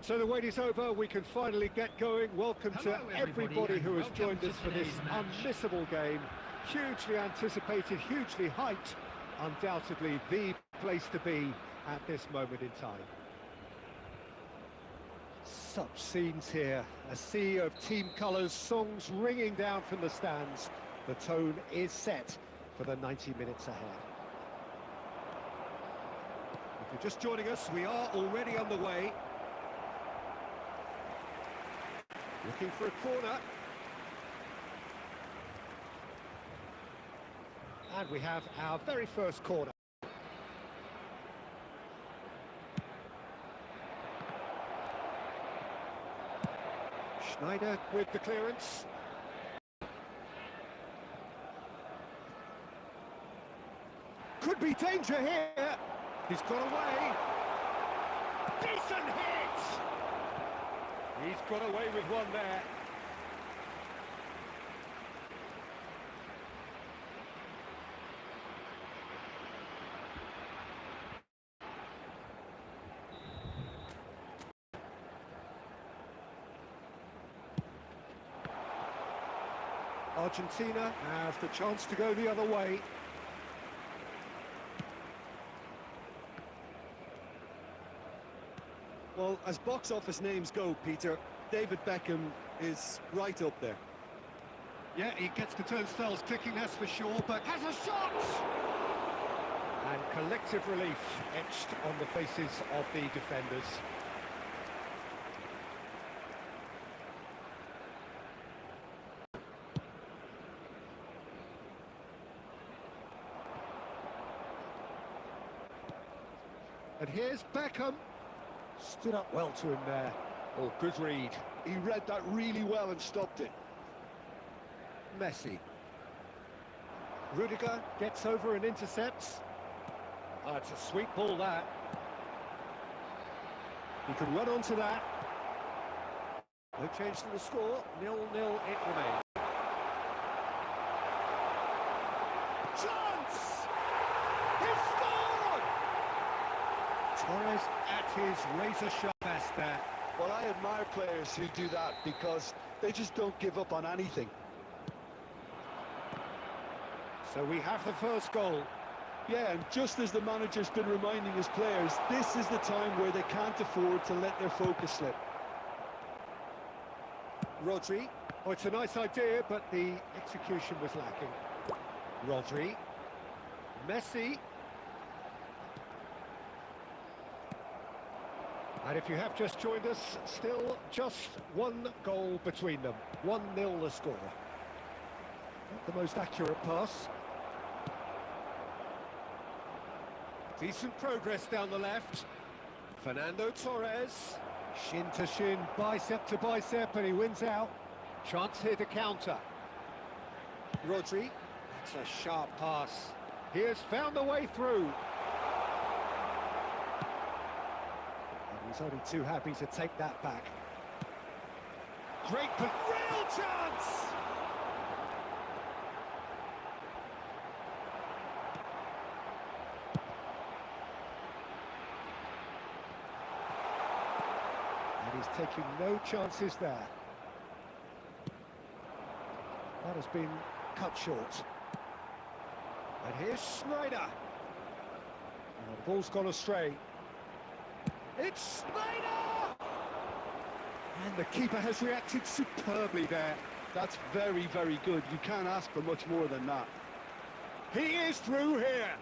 So the wait is over, we can finally get going. Welcome to everybody who has joined us for this unmissable game. Hugely anticipated, hugely hyped, undoubtedly the place to be at this moment in time. Such scenes here, a sea of team colours, songs ringing down from the stands. The tone is set for the 90 minutes ahead. If you're just joining us, we are already underway. Looking for a corner. And we have our very first corner. Schneider with the clearance. Could be danger here. He's got away. Decent hit! He's got away with one there. Argentina has the chance to go the other way. Well, as box office names go, Peter, David Beckham is right up there. Yeah, he gets the turnstiles clicking, that's for sure, but has a shot! And collective relief etched on the faces of the defenders. And here's Beckham. Stood up well to him there. Oh, good read. He read that really well and stopped it. Messi. Rudiger gets over and intercepts. Oh, it's a sweet ball, that. He can run onto that. No change to the score. 0-0 it remains. Chance! He scored! Torres at his razor-sharp best there. Well, I admire players who do that because they just don't give up on anything. So we have the first goal. Yeah, and just as the manager's been reminding his players, this is the time where they can't afford to let their focus slip. Rodri. Oh, it's a nice idea, but the execution was lacking. Rodri. Messi. And if you have just joined us, still just one goal between them. 1-0 the score. Not the most accurate pass. Decent progress down the left. Fernando Torres. Shin to shin, bicep to bicep, and he wins out. Chance here to counter. Rodri. That's a sharp pass. He has found a way through. He's only too happy to take that back. Great, but real chance! And he's taking no chances there. That has been cut short. And here's Schneider. And the ball's gone astray. It's Schneider! And the keeper has reacted superbly there. That's very, very good. You can't ask for much more than that. He is through here.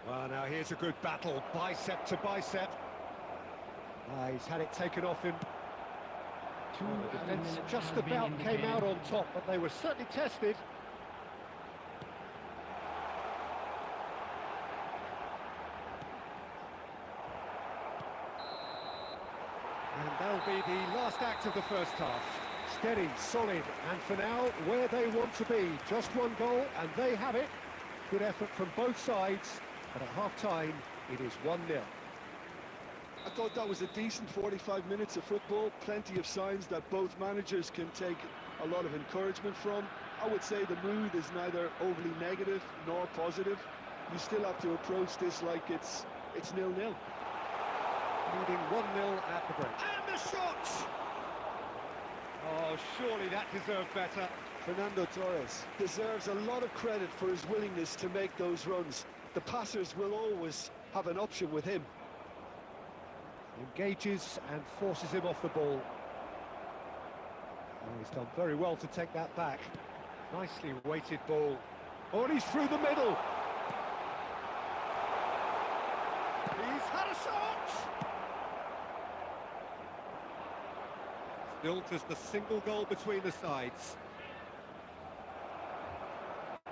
Well, now here's a good battle, bicep to bicep. He's had it taken off him. The defence just about came out on top, but they were certainly tested. And that'll be the last act of the first half. Steady, solid, and for now, where they want to be. Just one goal, and they have it. Good effort from both sides, but at half-time, it is 1-0. I thought that was a decent 45 minutes of football. Plenty of signs that both managers can take a lot of encouragement from. I would say the mood is neither overly negative nor positive. You still have to approach this like it's 0-0. leading 1-0 at the break. And the shot! Oh, surely that deserved better. Fernando Torres deserves a lot of credit for his willingness to make those runs. The passers will always have an option with him. Engages and forces him off the ball. Oh, he's done very well to take that back. Nicely weighted ball. Oh, and he's through the middle. He's had a shot! Still just a single goal between the sides. Oh,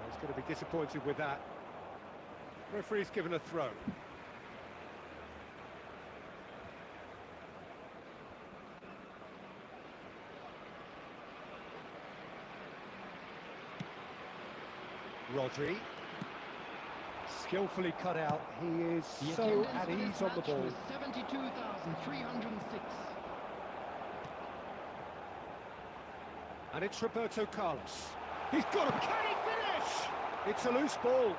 he's going to be disappointed with that. Referee's given a throw. Rodri, skillfully cut out. He is so at ease on the ball. 72,306. And it's Roberto Carlos. He's got a... Can he finish? It's a loose ball.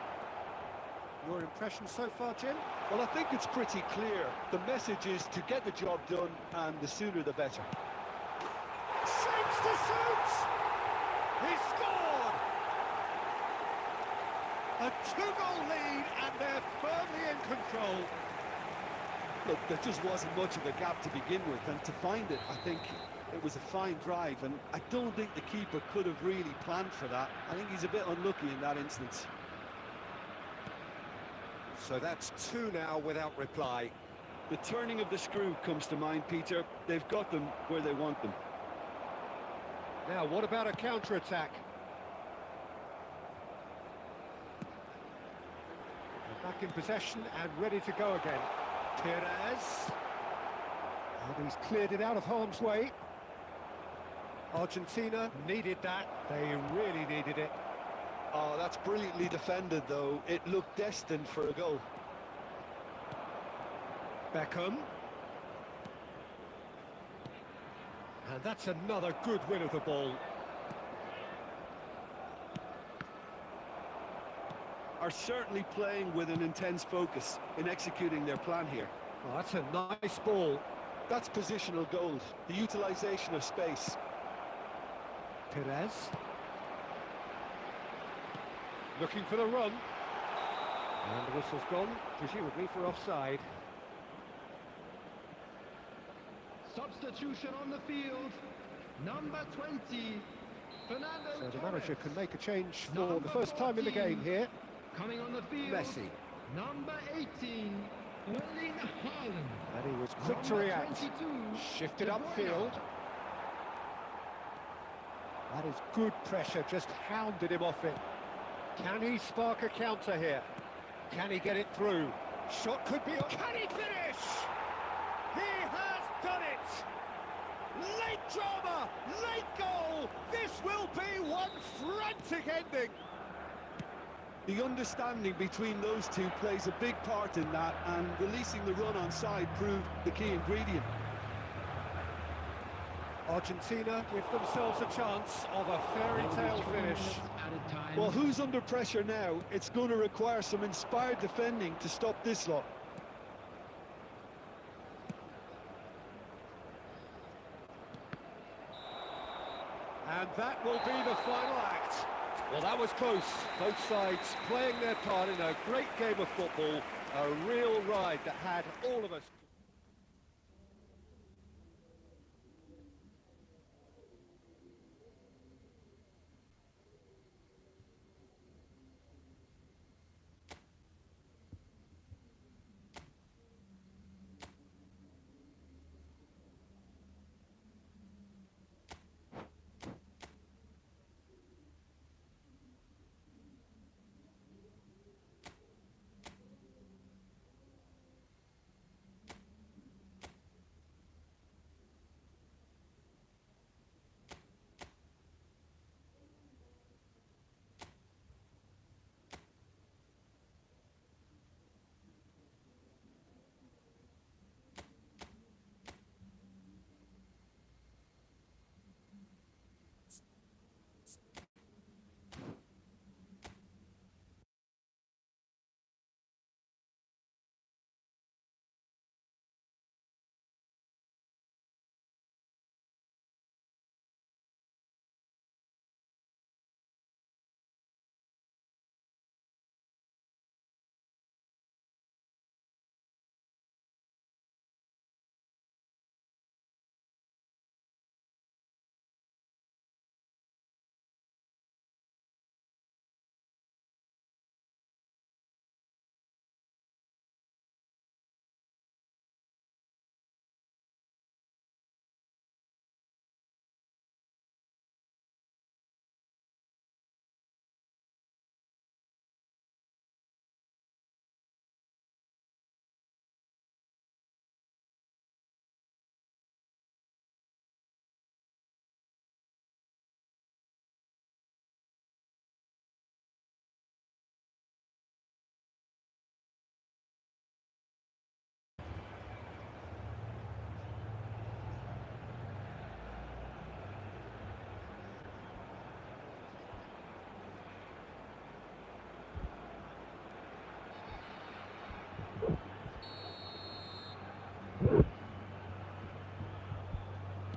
Your impression so far, Jim? Well, I think it's pretty clear. The message is to get the job done, and the sooner the better. Shoots to shoot! He scored! A 2-goal lead, and they're firmly in control. Look, there just wasn't much of a gap to begin with, and to find it, I think it was a fine drive, and I don't think the keeper could have really planned for that. I think he's a bit unlucky in that instance. So that's 2 now without reply. The turning of the screw comes to mind, Peter. They've got them where they want them. Now, what about a counter-attack? Back in possession and ready to go again. Perez. And he's cleared it out of harm's way. Argentina needed that. They really needed it. Oh, that's brilliantly defended, though. It looked destined for a goal. Beckham. And that's another good win of the ball. Are certainly playing with an intense focus in executing their plan here. Oh, that's a nice ball. That's positional gold, the utilisation of space. Perez. Looking for the run. And the whistle's gone, presumably for offside. Substitution on the field. Number 20, Fernando So the Torres. manager can make a change for the first time in the game here. Coming on the field, Messi. number 18, Erling Haaland. And he was quick to Number react. 22, Shifted De Bruyne. upfield. That is good pressure, just hounded him off it. Can he spark a counter here? Can he get it through? Shot could be... Can he finish? He has done it! Late drama, late goal! This will be one frantic ending! The understanding between those two plays a big part in that, and releasing the run on side proved the key ingredient. Argentina give themselves a chance of a fairy tale finish. Well, who's under pressure now? It's going to require some inspired defending to stop this lot. And that will be the final act. Well, that was close. Both sides playing their part in a great game of football. A real ride that had all of us.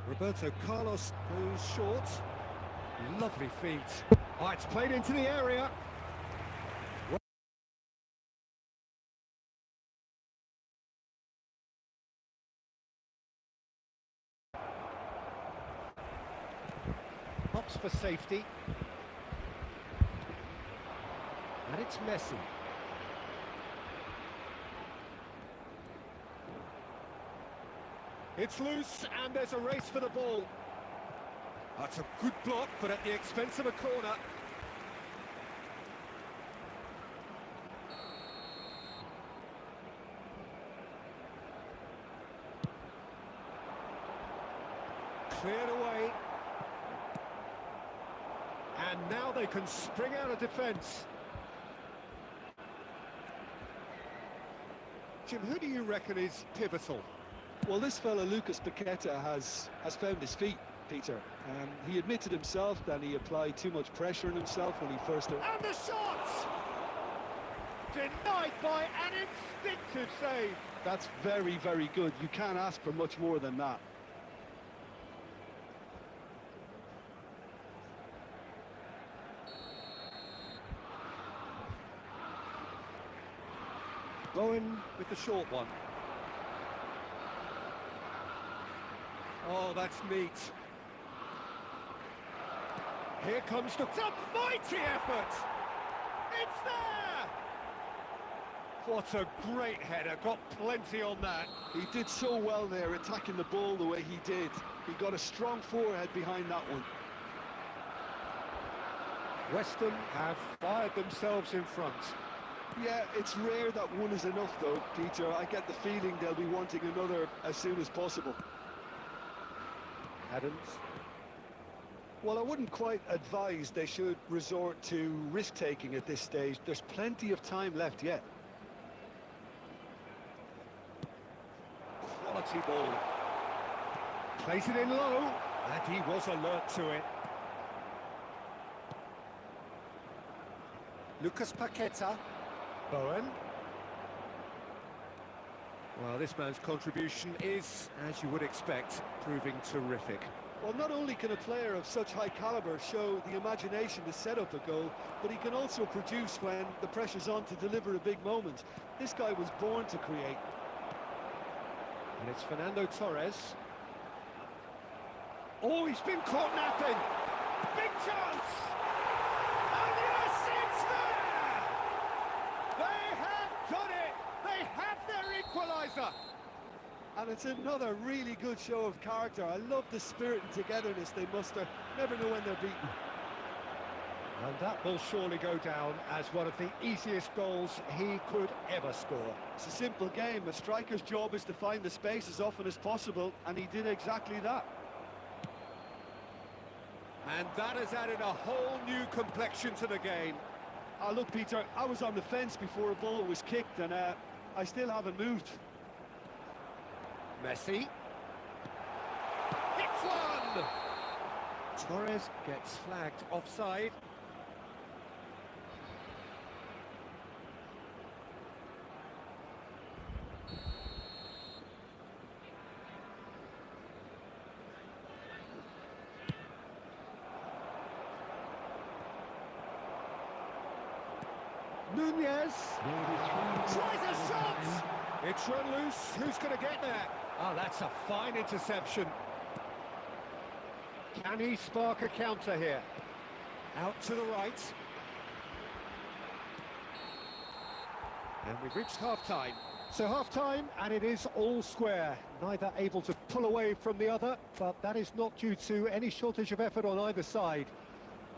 Roberto Carlos goes short. Lovely feet. Oh, it's played into the area. Opts for safety. And it's Messi. It's loose, and there's a race for the ball. That's a good block, but at the expense of a corner. Cleared away. And now they can spring out of defence. Jim, who do you reckon is pivotal? Well, this fella, Lucas Paqueta, has found his feet, Peter. He admitted himself that he applied too much pressure on himself when he first... And the shot! Denied by an instinctive save. That's very, very good. You can't ask for much more than that. Bowen with the short one. Oh, that's neat. Here comes the... It's a mighty effort! It's there! What a great header, got plenty on that. He did so well there, attacking the ball the way he did. He got a strong forehead behind that one. West Ham have fired themselves in front. Yeah, it's rare that one is enough though, Peter. I get the feeling they'll be wanting another as soon as possible. Adams. Well, I wouldn't quite advise they should resort to risk-taking at this stage. There's plenty of time left yet. Quality ball. Plays it in low, and he was alert to it. Lucas Paqueta. Bowen. Well, this man's contribution is, as you would expect, proving terrific. Well, not only can a player of such high caliber show the imagination to set up a goal, but he can also produce when the pressure's on to deliver a big moment. This guy was born to create. And it's Fernando Torres. Oh, he's been caught napping. Big chance! And yes, it's there! They have done it! They have their equaliser! And it's another really good show of character. I love the spirit and togetherness they muster. Never know when they're beaten. And that will surely go down as one of the easiest goals he could ever score. It's a simple game. A striker's job is to find the space as often as possible, and he did exactly that. And that has added a whole new complexion to the game. Look, Peter, I was on the fence before a ball was kicked, and I still haven't moved. Messi. Hits one! Torres gets flagged offside. Nunez tries a shot! It's run loose. Who's going to get there? Oh, that's a fine interception. Can he spark a counter here? Out to the right. And we've reached half-time. So half-time, and it is all square. Neither able to pull away from the other, but that is not due to any shortage of effort on either side.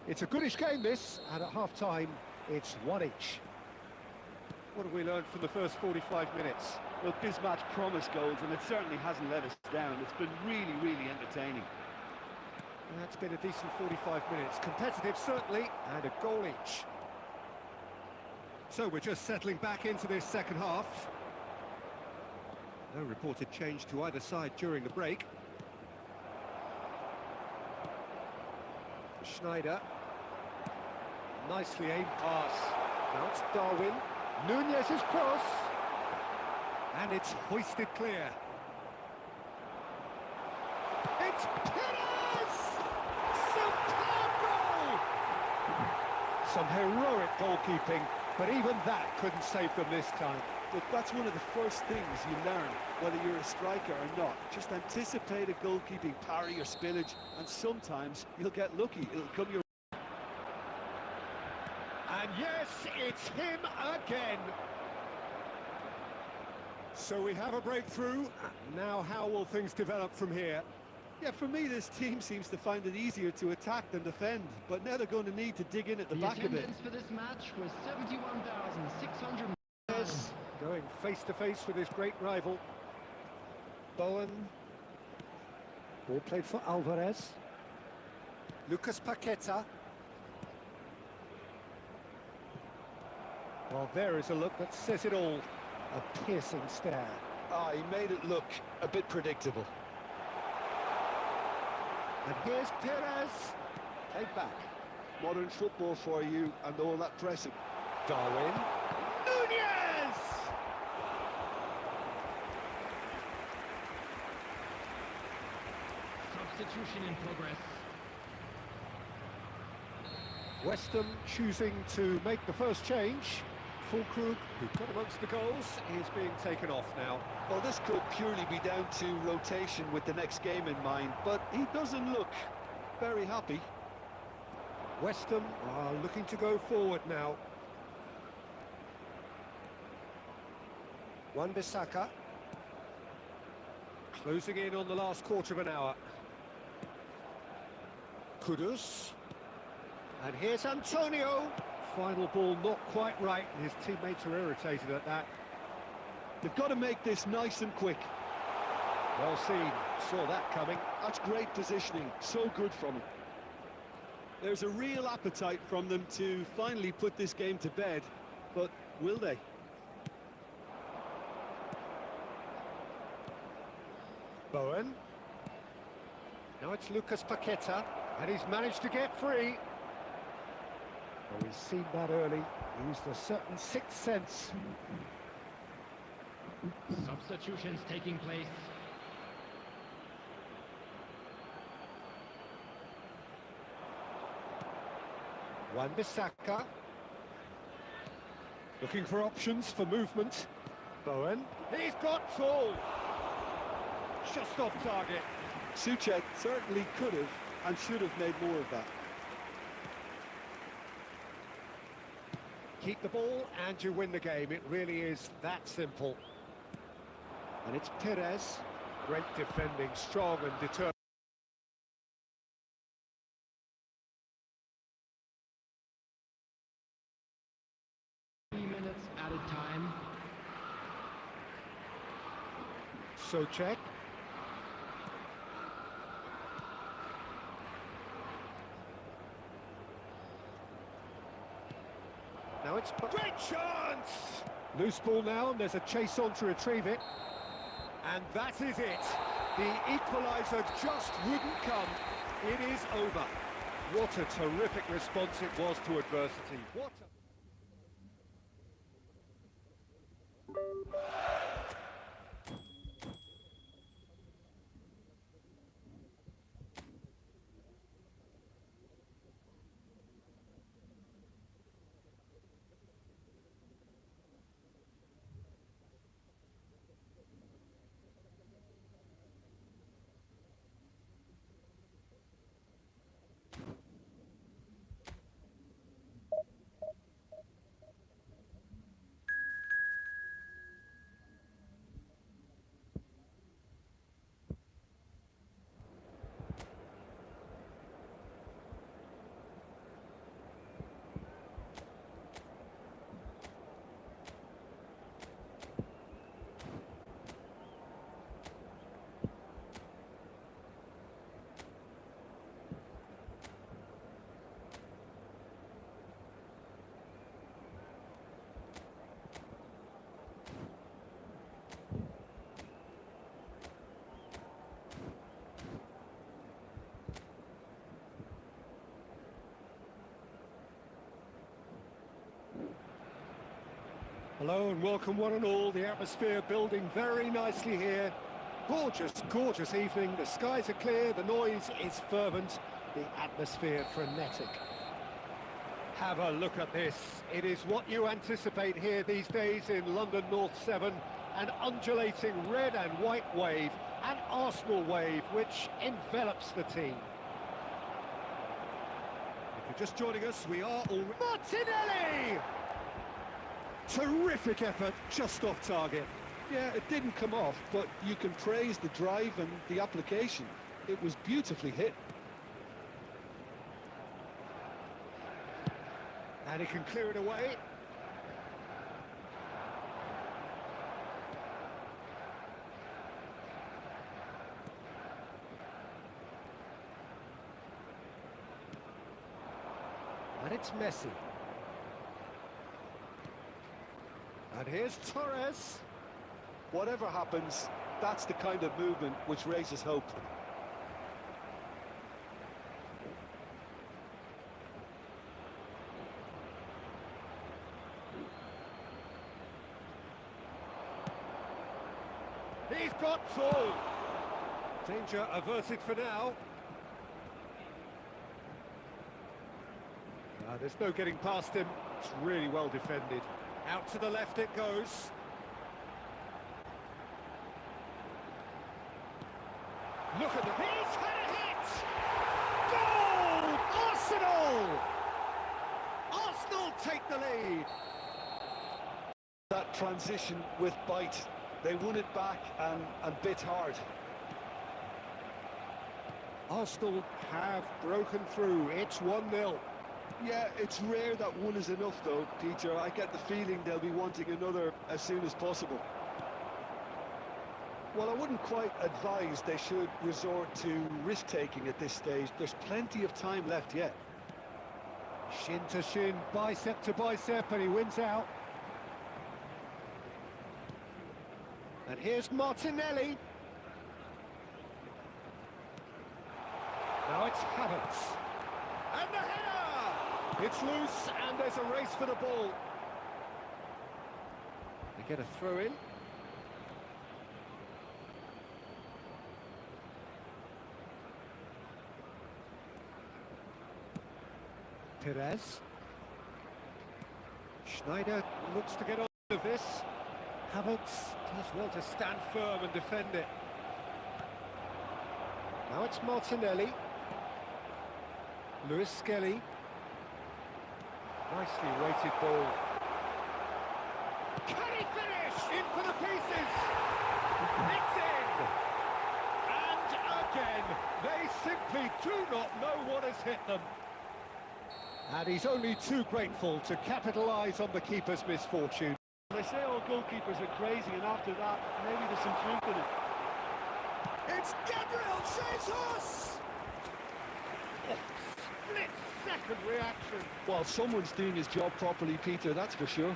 It's a goodish game, this, and at half-time, it's one each. What have we learned from the first 45 minutes? Well, this match promised goals, and it certainly hasn't let us down. It's been really, really entertaining. And that's been a decent 45 minutes. Competitive, certainly, and a goal each. So we're just settling back into this second half. No reported change to either side during the break. Schneider. Nicely aimed pass. Now it's Darwin. Nunez's cross. And it's hoisted clear. It's Perez! Superb goal! Some heroic goalkeeping, but even that couldn't save them this time. Look, that's one of the first things you learn, whether you're a striker or not. Just anticipate a goalkeeping parry or spillage, and sometimes you'll get lucky. It'll come your... And yes, it's him again. So we have a breakthrough. Now how will things develop from here? Yeah, for me, this team seems to find it easier to attack than defend, but now they're going to need to dig in at the back a bit. The attendance for this match was 71,600. Yes, going face-to-face with his great rival. Bowen. Ball played for Alvarez. Lucas Paqueta. Well, there is a look that says it all. A piercing stare. Ah, he made it look a bit predictable. And here's Perez. Played back. Modern football for you, and all that pressing. Darwin. Nunez! Substitution in progress. West Ham choosing to make the first change. Fulkrug, who got amongst the goals, is being taken off now. Well, this could purely be down to rotation with the next game in mind, but he doesn't look very happy. West Ham are looking to go forward now. Wan-Bissaka. Closing in on the last quarter of an hour. Kudus. And here's Antonio. Final ball not quite right, and his teammates are irritated at that. They've got to make this nice and quick. Well seen, saw that coming. That's great positioning, so good from him. There's a real appetite from them to finally put this game to bed, but will they? Bowen. Now it's Lucas Paqueta, and he's managed to get free. Well, we've seen that early, used a certain sixth sense. Substitutions taking place. Wan-Bissaka. Looking for options for movement. Bowen. He's got full. Just off target. Souček certainly could have and should have made more of that. Keep the ball and you win the game. It really is that simple. And it's Perez. Great defending, strong and determined. Minutes added time. Souček. Now it's great chance! Loose ball now, and there's a chase on to retrieve it. And that is it. The equaliser just wouldn't come. It is over. What a terrific response it was to adversity. What a... Hello and welcome one and all. The atmosphere building very nicely here. Gorgeous, gorgeous evening. The skies are clear, the noise is fervent, the atmosphere frenetic. Have a look at this. It is what you anticipate here these days in London North 7. An undulating red and white wave, an Arsenal wave, which envelops the team. If you're just joining us, we are all... Martinelli! Terrific effort, just off target. Yeah, it didn't come off, but you can praise the drive and the application. It was beautifully hit. And he can clear it away. And it's Messi. And here's Torres. Whatever happens, that's the kind of movement which raises hope. He's got full. Danger averted for now. There's no getting past him. It's really well defended. Out to the left it goes. Look at the... He's had a hit! Goal! Arsenal! Arsenal take the lead. That transition with bite. They won it back and bit hard. Arsenal have broken through. It's 1-0. Yeah, it's rare that one is enough though, Peter. I get the feeling they'll be wanting another as soon as possible. Well, I wouldn't quite advise they should resort to risk-taking at this stage. There's plenty of time left yet. Shin to shin, bicep to bicep, and he wins out. And here's Martinelli. Now it's Havertz. And the header! It's loose, and there's a race for the ball. They get a throw in. Perez. Schneider looks to get on of this. Havertz does well to stand firm and defend it. Now it's Martinelli. Lewis Skelly. Nicely weighted ball. Can he finish? In for the pieces! It's in! And again, they simply do not know what has hit them. And he's only too grateful to capitalise on the keeper's misfortune. They say all goalkeepers are crazy, and after that, maybe there's some truth in it. It's Gabriel Jesus! Split-second reaction. Well, someone's doing his job properly, Peter, that's for sure.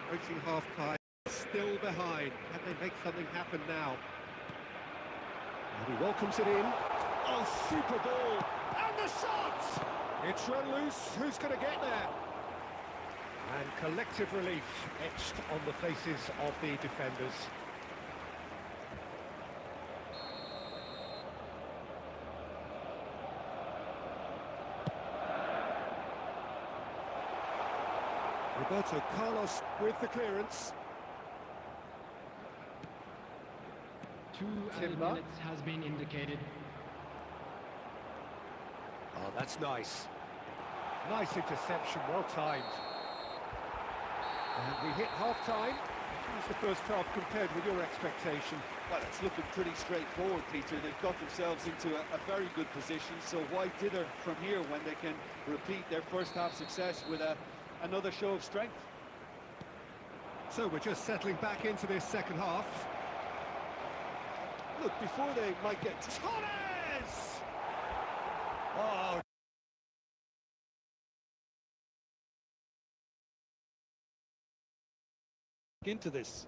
Approaching half-time, still behind. Can they make something happen now? And he welcomes it in. Oh, super ball! And the shot! It's run loose. Who's going to get there? And collective relief etched on the faces of the defenders. Roberto Carlos with the clearance. 2 minutes has been indicated. Oh, that's nice. Nice interception, well timed. And we hit half-time. How's the first half compared with your expectation? Well, it's looking pretty straightforward, Peter. They've got themselves into a very good position, so why dither from here when they can repeat their first half success with another show of strength? So we're just settling back into this second half. Look, before they might get... Torres! Oh, into this.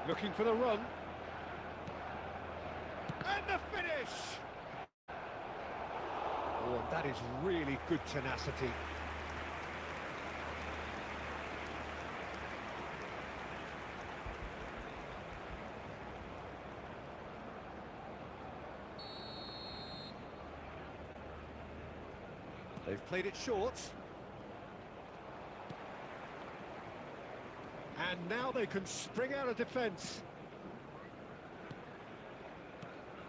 looking for the run. And the finish! Oh, and that is really good tenacity. They've played it short. And now they can spring out of defence.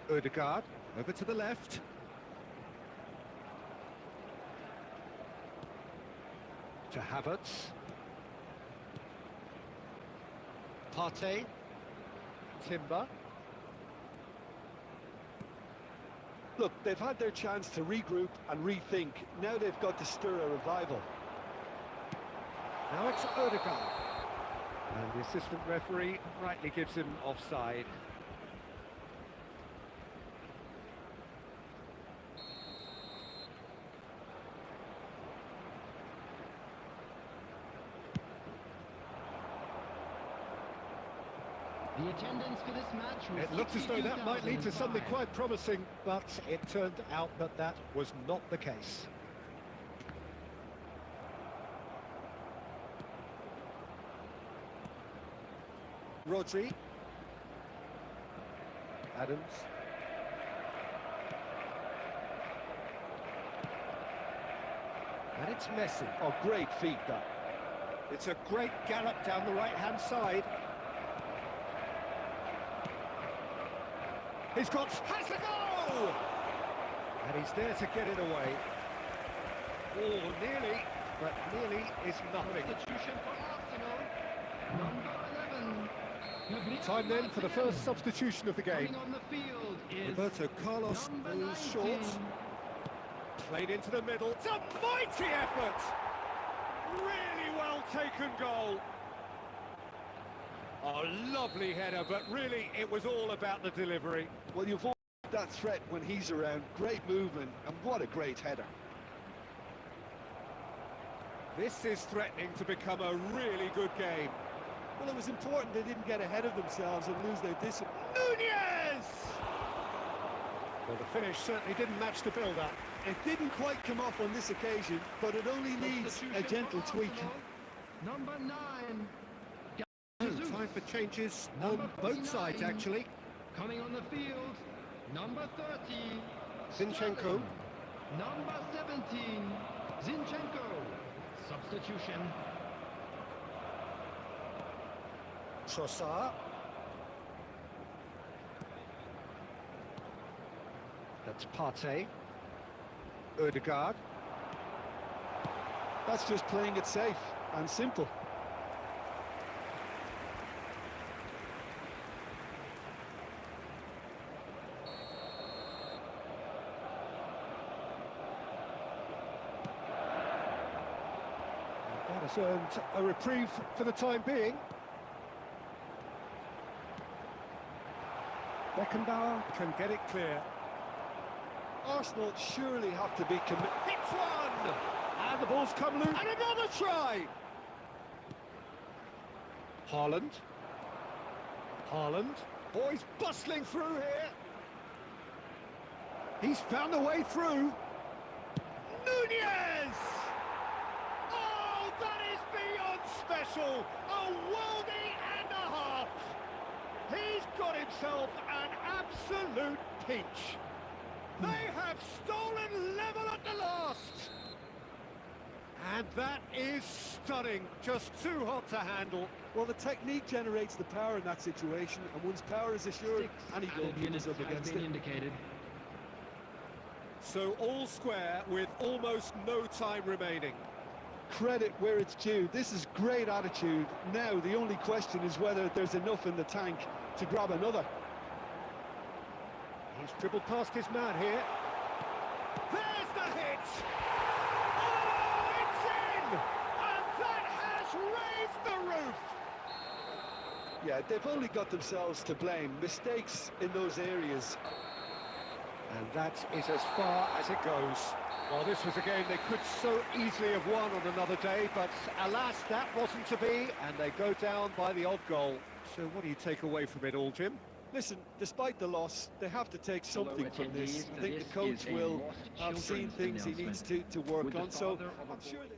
Ødegaard, over to the left. To Havertz. Partey. Timber. Look, they've had their chance to regroup and rethink. Now they've got to stir a revival. Now it's Ødegaard. And the assistant referee rightly gives him offside. The attendance for this match was It looked as though that might lead to something 62,005. quite promising, but it turned out that that was not the case. Rodri. Adams. And it's Messi. Oh, great feat, that. It's a great gallop down the right-hand side. He's got... has a goal! And he's there to get it away. Oh, nearly, but nearly is nothing. Substitution for Arsenal. Number 11. Time then for the first substitution of the game. Coming on the field is Roberto Carlos number goes 19. short. Played into the middle. It's a mighty effort! Really well taken goal. Oh, lovely header, but really it was all about the delivery. Well, you avoid that threat when he's around. Great movement, and what a great header. This is threatening to become a really good game. Well, it was important they didn't get ahead of themselves and lose their discipline. Nunez! Well, the finish certainly didn't match the build-up. It didn't quite come off on this occasion, but it only needs a Substitution gentle for tweak. Arsenal. Number 9. Time for changes on Number both sides, 49. actually. Coming on the field, number 30. Zinchenko. Number 17, Zinchenko. Substitution. Trossard. That's Partey. Ødegaard. That's just playing it safe and simple. That has earned a reprieve for the time being. Beckenbauer can get it clear. Arsenal surely have to be committed. Hits one! And the ball's come loose. And another try! Haaland. Haaland. Boys bustling through here. He's found a way through. Nunez! Oh, that is beyond special! A worldie and a half! He's got himself an absolute pinch. They have stolen level at the last! And that is stunning, just too hot to handle. Well, the technique generates the power in that situation, and once power is assured, any goalkeeper's up against it. Indicated. So all square with almost no time remaining. Credit where it's due. This is great attitude. Now, the only question is whether there's enough in the tank to grab another. He's dribbled past his man here. There's the hit! Oh, it's in! And that has raised the roof! Yeah, they've only got themselves to blame. Mistakes in those areas. And that is as far as it goes. Well, this was a game they could so easily have won on another day, but alas, that wasn't to be, and they go down by the odd goal. So what do you take away from it all, Jim? Listen, despite the loss, they have to take something from this. I think the This coach is a will Lost have seen Children's things he needs announcement. to work With the on, so father of a I'm sure boy- they...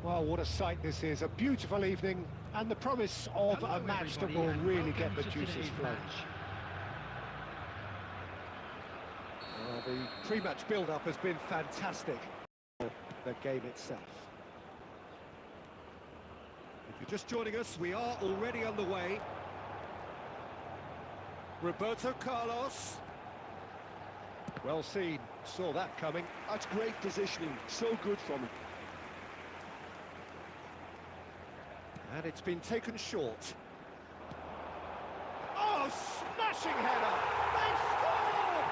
Well, what a sight this is. A beautiful evening and the promise of Hello, a match that everybody, will and really get welcome the to juices today's flowing. match. The pre-match build-up has been fantastic. The game itself. If you're just joining us, we are already underway. Roberto Carlos. Well seen, saw that coming. That's great positioning, so good from him. And it's been taken short. Oh, smashing header! They score!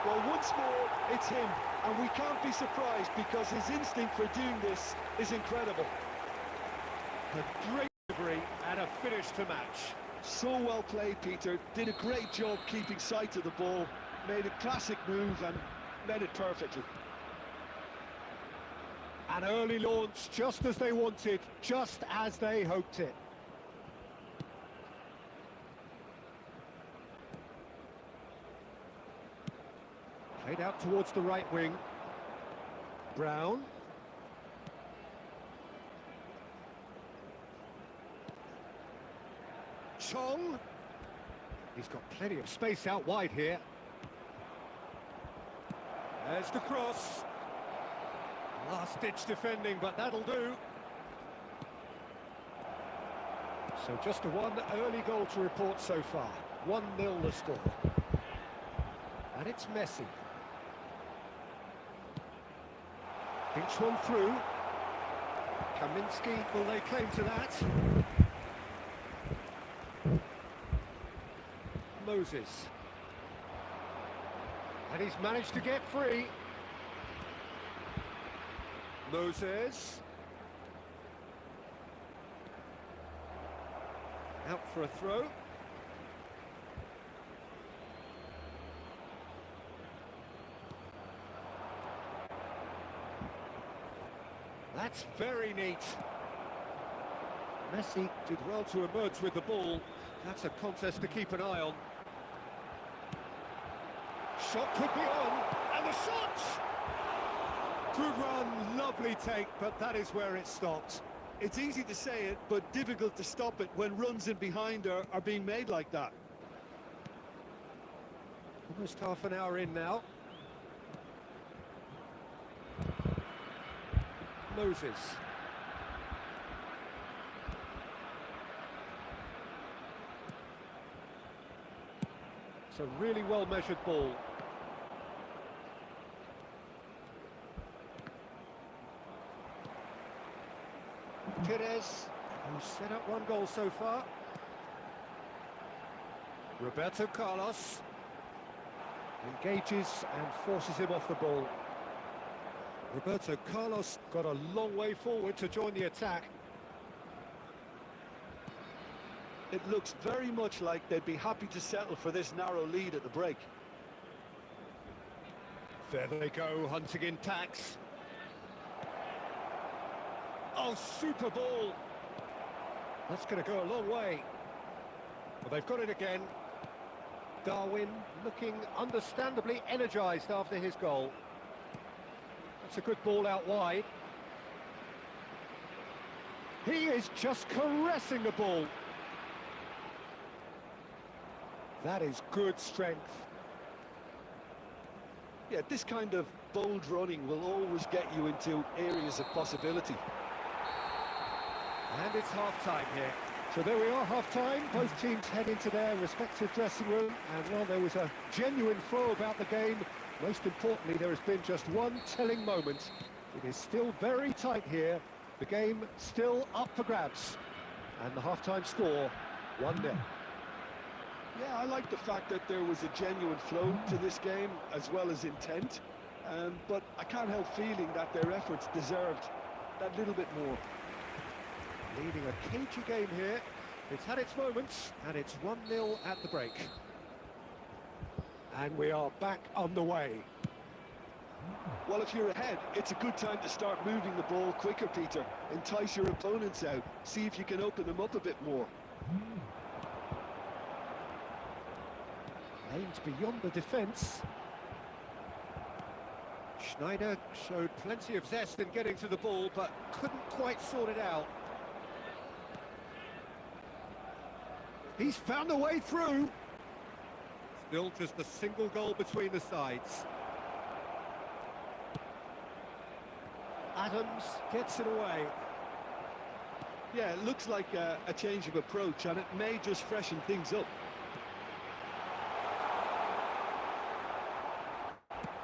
Well, once more, it's him, and we can't be surprised because his instinct for doing this is incredible. A great delivery and a finish to match. So well played, Peter. Did a great job keeping sight of the ball, made a classic move and led it perfectly. An early launch, just as they wanted, just as they hoped it. Played out towards the right wing. Brown. Chong. He's got plenty of space out wide here. There's the cross. Last-ditch defending, but that'll do. So just a one early goal to report so far. 1-0 the score. And it's Messi. Pinch one through. Kaminsky will lay claim to that. Moses. And he's managed to get free. Moses. Out for a throw. That's very neat. Messi did well to emerge with the ball. That's a contest to keep an eye on. Shot could be on, and the shot! Good run, lovely take, but that is where it stopped. It's easy to say it, but difficult to stop it when runs in behind are being made like that. Almost half an hour in now. Moses. It's a really well-measured ball. Pires, who's set up one goal so far. Roberto Carlos engages and forces him off the ball. Roberto Carlos got a long way forward to join the attack. It looks very much like they'd be happy to settle for this narrow lead at the break. There they go, hunting in packs. Oh, super ball. That's going to go a long way. Well, they've got it again. Darwin looking understandably energised after his goal. That's a good ball out wide. He is just caressing the ball. That is good strength. Yeah, this kind of bold running will always get you into areas of possibility. And it's half-time here. So there we are, half-time. Both teams head into their respective dressing room. And, well, there was a genuine flow about the game. Most importantly, there has been just one telling moment. It is still very tight here. The game still up for grabs. And the half-time score, 1-0. Yeah, I like the fact that there was a genuine flow to this game as well as intent, but I can't help feeling that their efforts deserved that little bit more. Leading a cagey game here. It's had its moments, and it's 1-0 at the break. And we are back underway. Well, if you're ahead, it's a good time to start moving the ball quicker, Peter. Entice your opponents out, see if you can open them up a bit more. Aimed beyond the defence. Schneider showed plenty of zest in getting to the ball, but couldn't quite sort it out. He's found a way through. Still just a single goal between the sides. Adams gets it away. Yeah, it looks like a change of approach, and it may just freshen things up.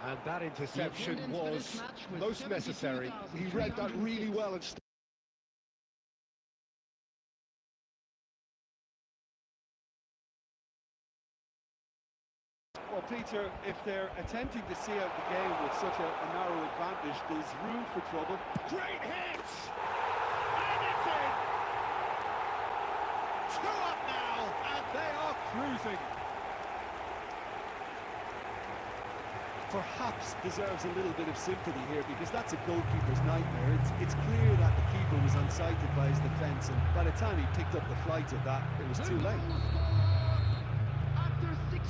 And that interception was most necessary. He read that really well and well, Peter, if they're attempting to see out the game with such a narrow advantage, there's room for trouble. Great hit! And it's in! 2 up now, and they are cruising. Perhaps deserves a little bit of sympathy here, because that's a goalkeeper's nightmare. It's clear that the keeper was unsighted by his defence, and by the time he picked up the flight of that, it was too late.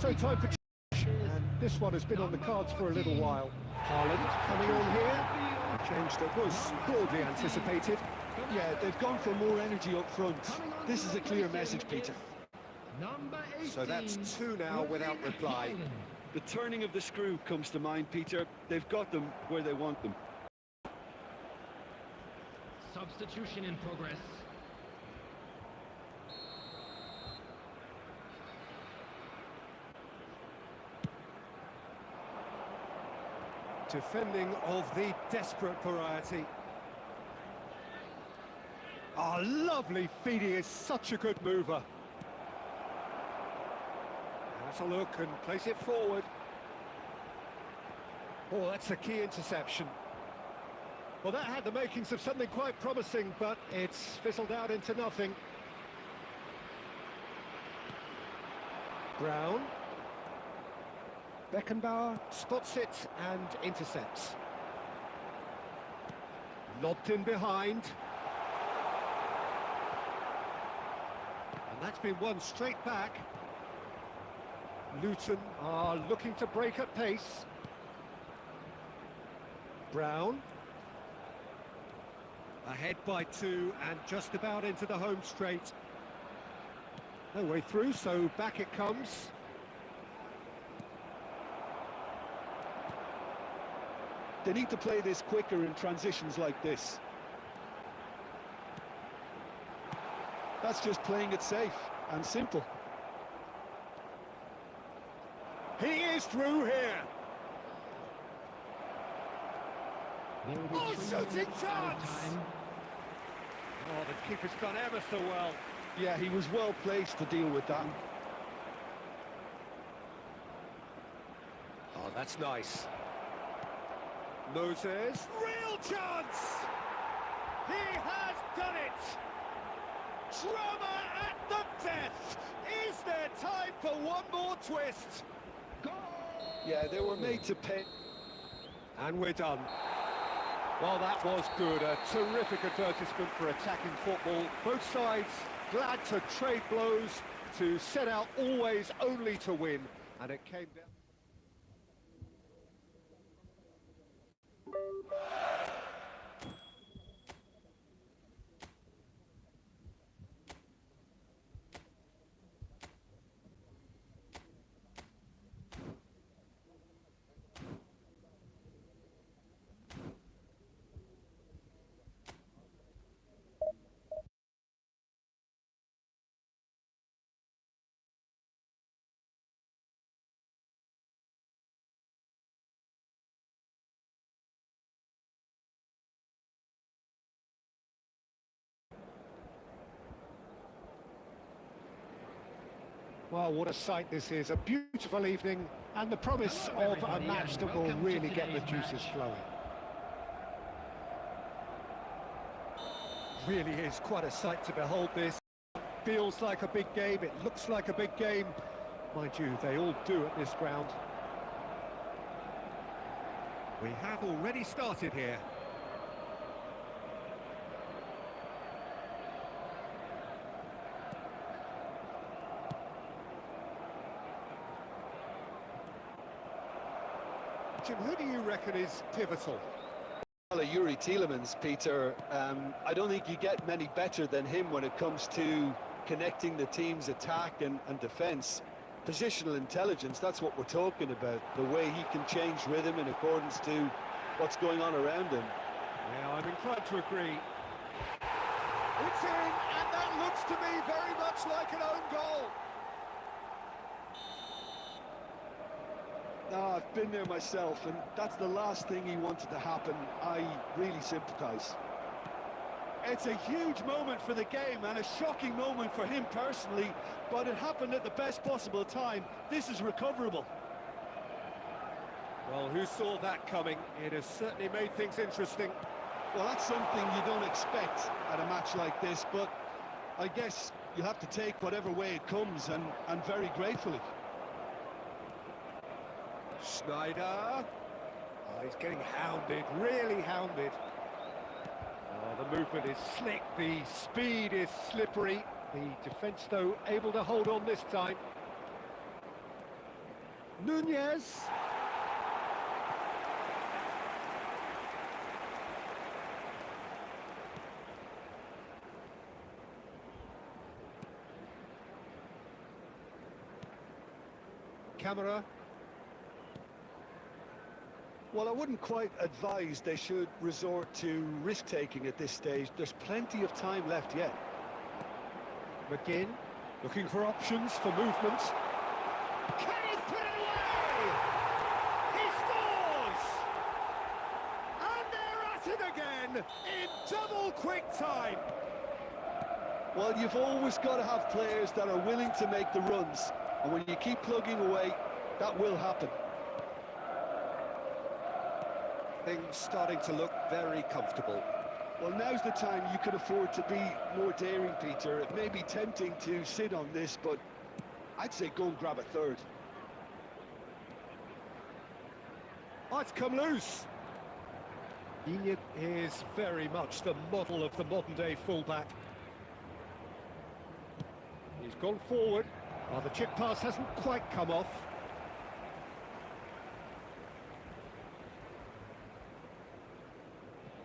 So time for and this one has been on the cards for a little while. Haaland coming on here. A change that was broadly anticipated. Yeah, they've gone for more energy up front. This is a clear message, Peter. So that's 2 now without reply. The turning of the screw comes to mind, Peter. They've got them where they want them. Substitution in progress. Defending of the desperate variety. Oh, lovely feed. He is such a good mover. Has a look and place it forward. Oh, that's a key interception. Well, that had the makings of something quite promising, but it's fizzled out into nothing. Brown. Beckenbauer spots it and intercepts. Lobbed in behind. And that's been won straight back. Luton are looking to break at pace. Brown. Ahead by 2 and just about into the home straight. No way through, so back it comes. They need to play this quicker in transitions like this. That's just playing it safe and simple. He is through here. Oh, shooting chance! Oh, the keeper's done ever so well. Yeah, he was well placed to deal with that. Oh, that's nice. Moses, real chance! He has done it! Drama at the death! Is there time for one more twist? Goal! Yeah, they were made to pay. And we're done. Well, that was good. A terrific advertisement for attacking football. Both sides glad to trade blows, to set out always only to win. And it came down. Well, what a sight this is. A beautiful evening and the promise Hello, of a everybody, match and that will welcome to really get the today's juices match. flowing. Really is quite a sight to behold this. Feels like a big game, it looks like a big game. Mind you, they all do at this ground. We have already started here. Jim, who do you reckon is pivotal? Well, Yuri Tielemans, Peter, I don't think you get many better than him when it comes to connecting the team's attack and defence. Positional intelligence, that's what we're talking about. The way he can change rhythm in accordance to what's going on around him. Yeah, I'm inclined to agree. It's in, and that looks to me very much like an own goal. No, I've been there myself, and that's the last thing he wanted to happen. I really sympathise. It's a huge moment for the game and a shocking moment for him personally, but it happened at the best possible time. This is recoverable. Well, who saw that coming? It has certainly made things interesting. Well, that's something you don't expect at a match like this, but I guess you have to take whatever way it comes, and very gratefully. Schneider. Oh, he's getting hounded, really hounded. Oh, the movement is slick, the speed is slippery. The defence, though, able to hold on this time. Nunez. Camera. Well, I wouldn't quite advise they should resort to risk-taking at this stage. There's plenty of time left yet. McGinn, looking for options for movement. Can he put it away? He scores! And they're at it again in double quick time. Well, you've always got to have players that are willing to make the runs, and when you keep plugging away, that will happen. Things starting to look very comfortable. Well, now's the time you can afford to be more daring, Peter. It may be tempting to sit on this, but I'd say go and grab a third. Oh, it's come loose. Iñigo is very much the model of the modern-day fullback. He's gone forward. Well, the chip pass hasn't quite come off.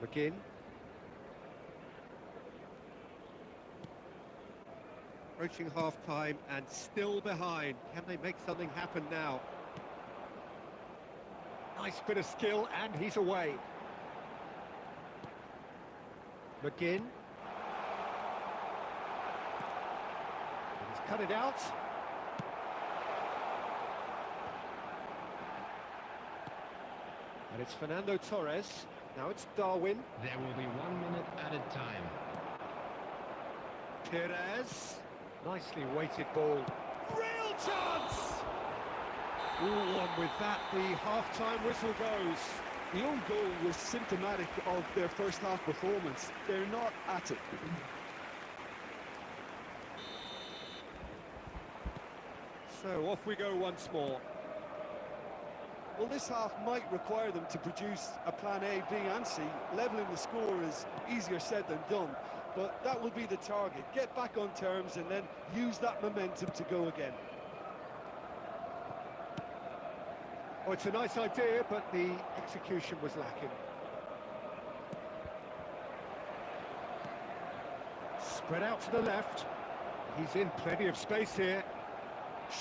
McGinn. Approaching half-time and still behind. Can they make something happen now? Nice bit of skill, and he's away. McGinn. He's cut it out. And it's Fernando Torres. Now it's Darwin. There will be 1 minute added time. Perez. Nicely weighted ball. Real chance! Ooh, and with that, the half-time whistle goes. The own goal was symptomatic of their first half performance. They're not at it. So off we go once more. Well, this half might require them to produce a plan A, B and C. Levelling the score is easier said than done, but that will be the target. Get back on terms and then use that momentum to go again. Oh, it's a nice idea, but the execution was lacking. Spread out to the left. He's in plenty of space here.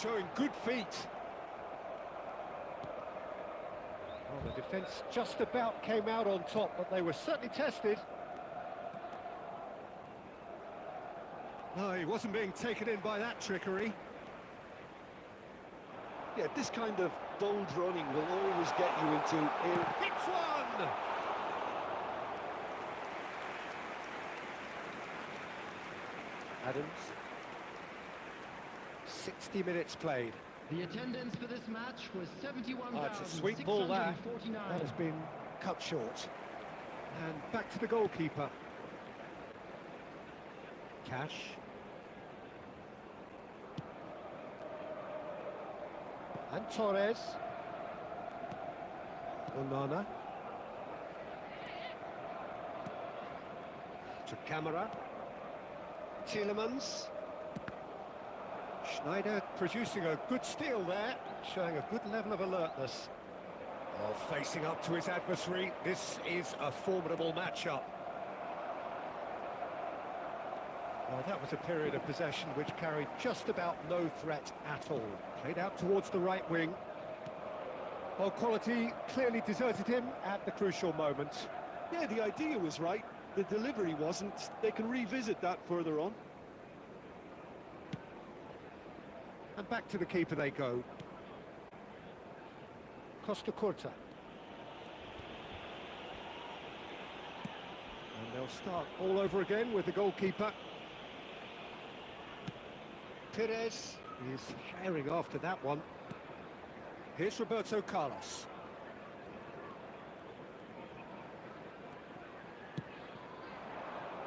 Showing good feet. Well, the defence just about came out on top, but they were certainly tested. No, he wasn't being taken in by that trickery. Yeah, this kind of bold running will always get you into air. Hits one! Adams. 60 minutes played. The attendance for this match was It's a sweet ball that. 71,649. That has been cut short. And back to the goalkeeper. Cash. And Torres. Onana. To Camera. Tielemans. Schneider producing a good steal there, showing a good level of alertness. Oh, facing up to his adversary, this is a formidable matchup. Well, that was a period of possession which carried just about no threat at all. Played out towards the right wing. Well, quality clearly deserted him at the crucial moment. Yeah, the idea was right. The delivery wasn't. They can revisit that further on. And back to the keeper they go. Costa Curta. And they'll start all over again with the goalkeeper. Perez is sharing after that one. Here's Roberto Carlos.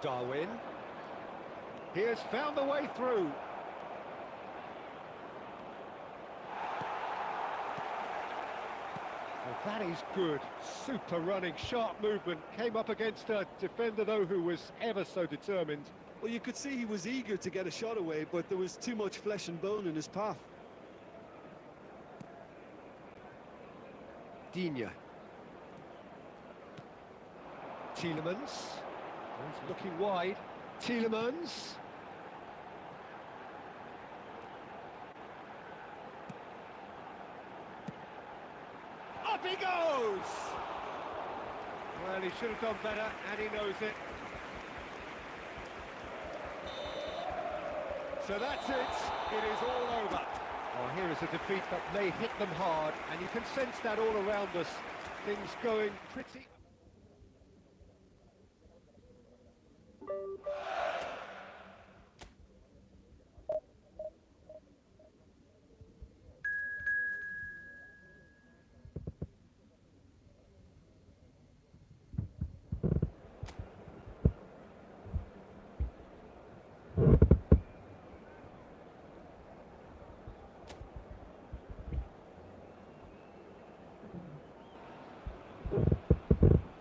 Darwin. He has found the way through. Well, that is good. Super running, sharp movement. Came up against a defender, though, who was ever so determined. Well, you could see he was eager to get a shot away, but there was too much flesh and bone in his path. Digne. Tielemans. He's looking wide. Tielemans. Up he goes! Well, he should have done better, and he knows it. So that's it. It is all over. Oh, here is a defeat that may hit them hard, and you can sense that all around us. Things going pretty...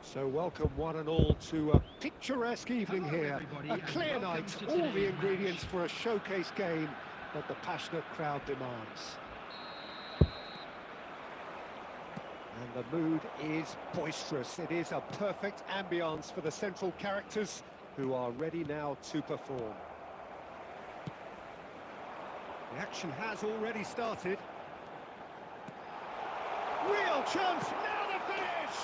So welcome one and all to a picturesque evening here. A clear night, all the ingredients for a showcase game that the passionate crowd demands. And the mood is boisterous. It is a perfect ambience for the central characters who are ready now to perform. The action has already started. Real chance, now the finish!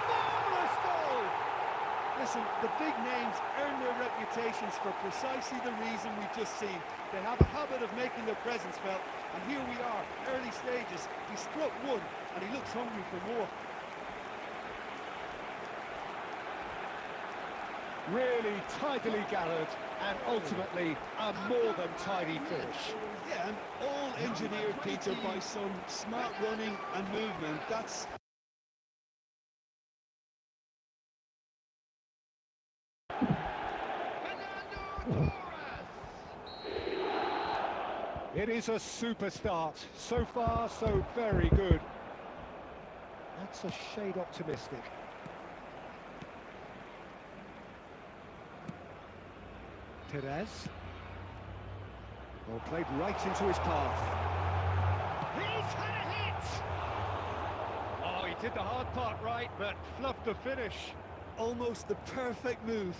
Marvellous goal! Listen, the big names earn their reputations for precisely the reason we've just seen. They have a habit of making their presence felt, and here we are, early stages. He struck one, and he looks hungry for more. Really tidily gathered, and ultimately a more than tidy finish. Yeah, and all engineered, Peter, by some smart running and movement. That's... It is a super start. So far, so very good. That's a shade optimistic. Perez. Well, played right into his path. He's had a hit! Oh, he did the hard part right, but fluffed the finish. Almost the perfect move.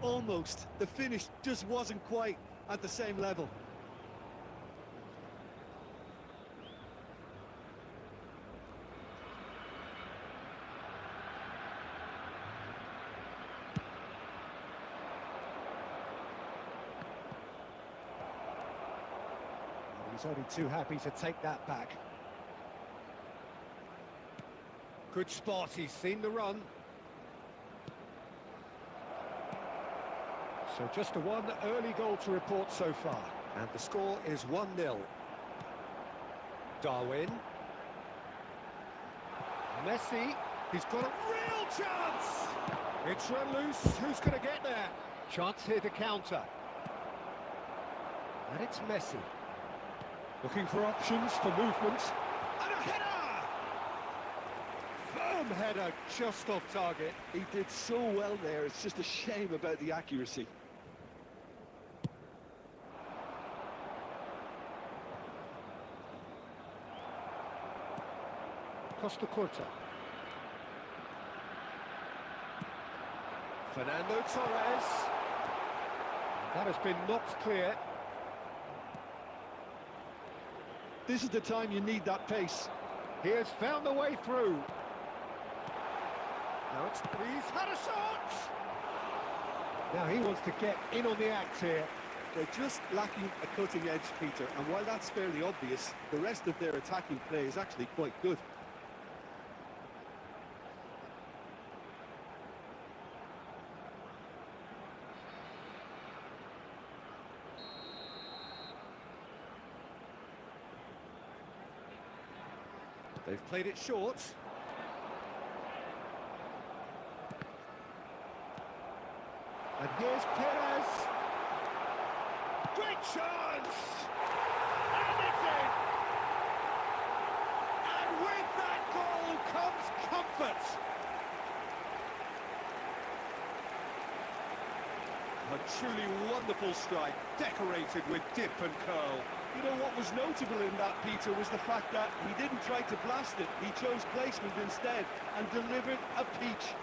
Almost. The finish just wasn't quite at the same level. He's only too happy to take that back. Good spot, he's seen the run. So just a one early goal to report so far. And the score is 1-0. Darwin. Messi, he's got a real chance! It's run loose, who's going to get there? Chance here to counter. And it's Messi. Looking for options for movement. And a header! Firm header, just off target. He did so well there, it's just a shame about the accuracy. Costa Curta. Fernando Torres. That has been knocked clear. This is the time you need that pace. He has found the way through. Now he's had a shot! Now he wants to get in on the act here. They're just lacking a cutting edge, Peter, and while that's fairly obvious, the rest of their attacking play is actually quite good. They've played it short. And here's Perez. Great chance! And it's in! And with that goal comes comfort! A truly wonderful strike, decorated with dip and curl. You know what was notable in that, Peter, was the fact that he didn't try to blast it. He chose placement instead and delivered a peach.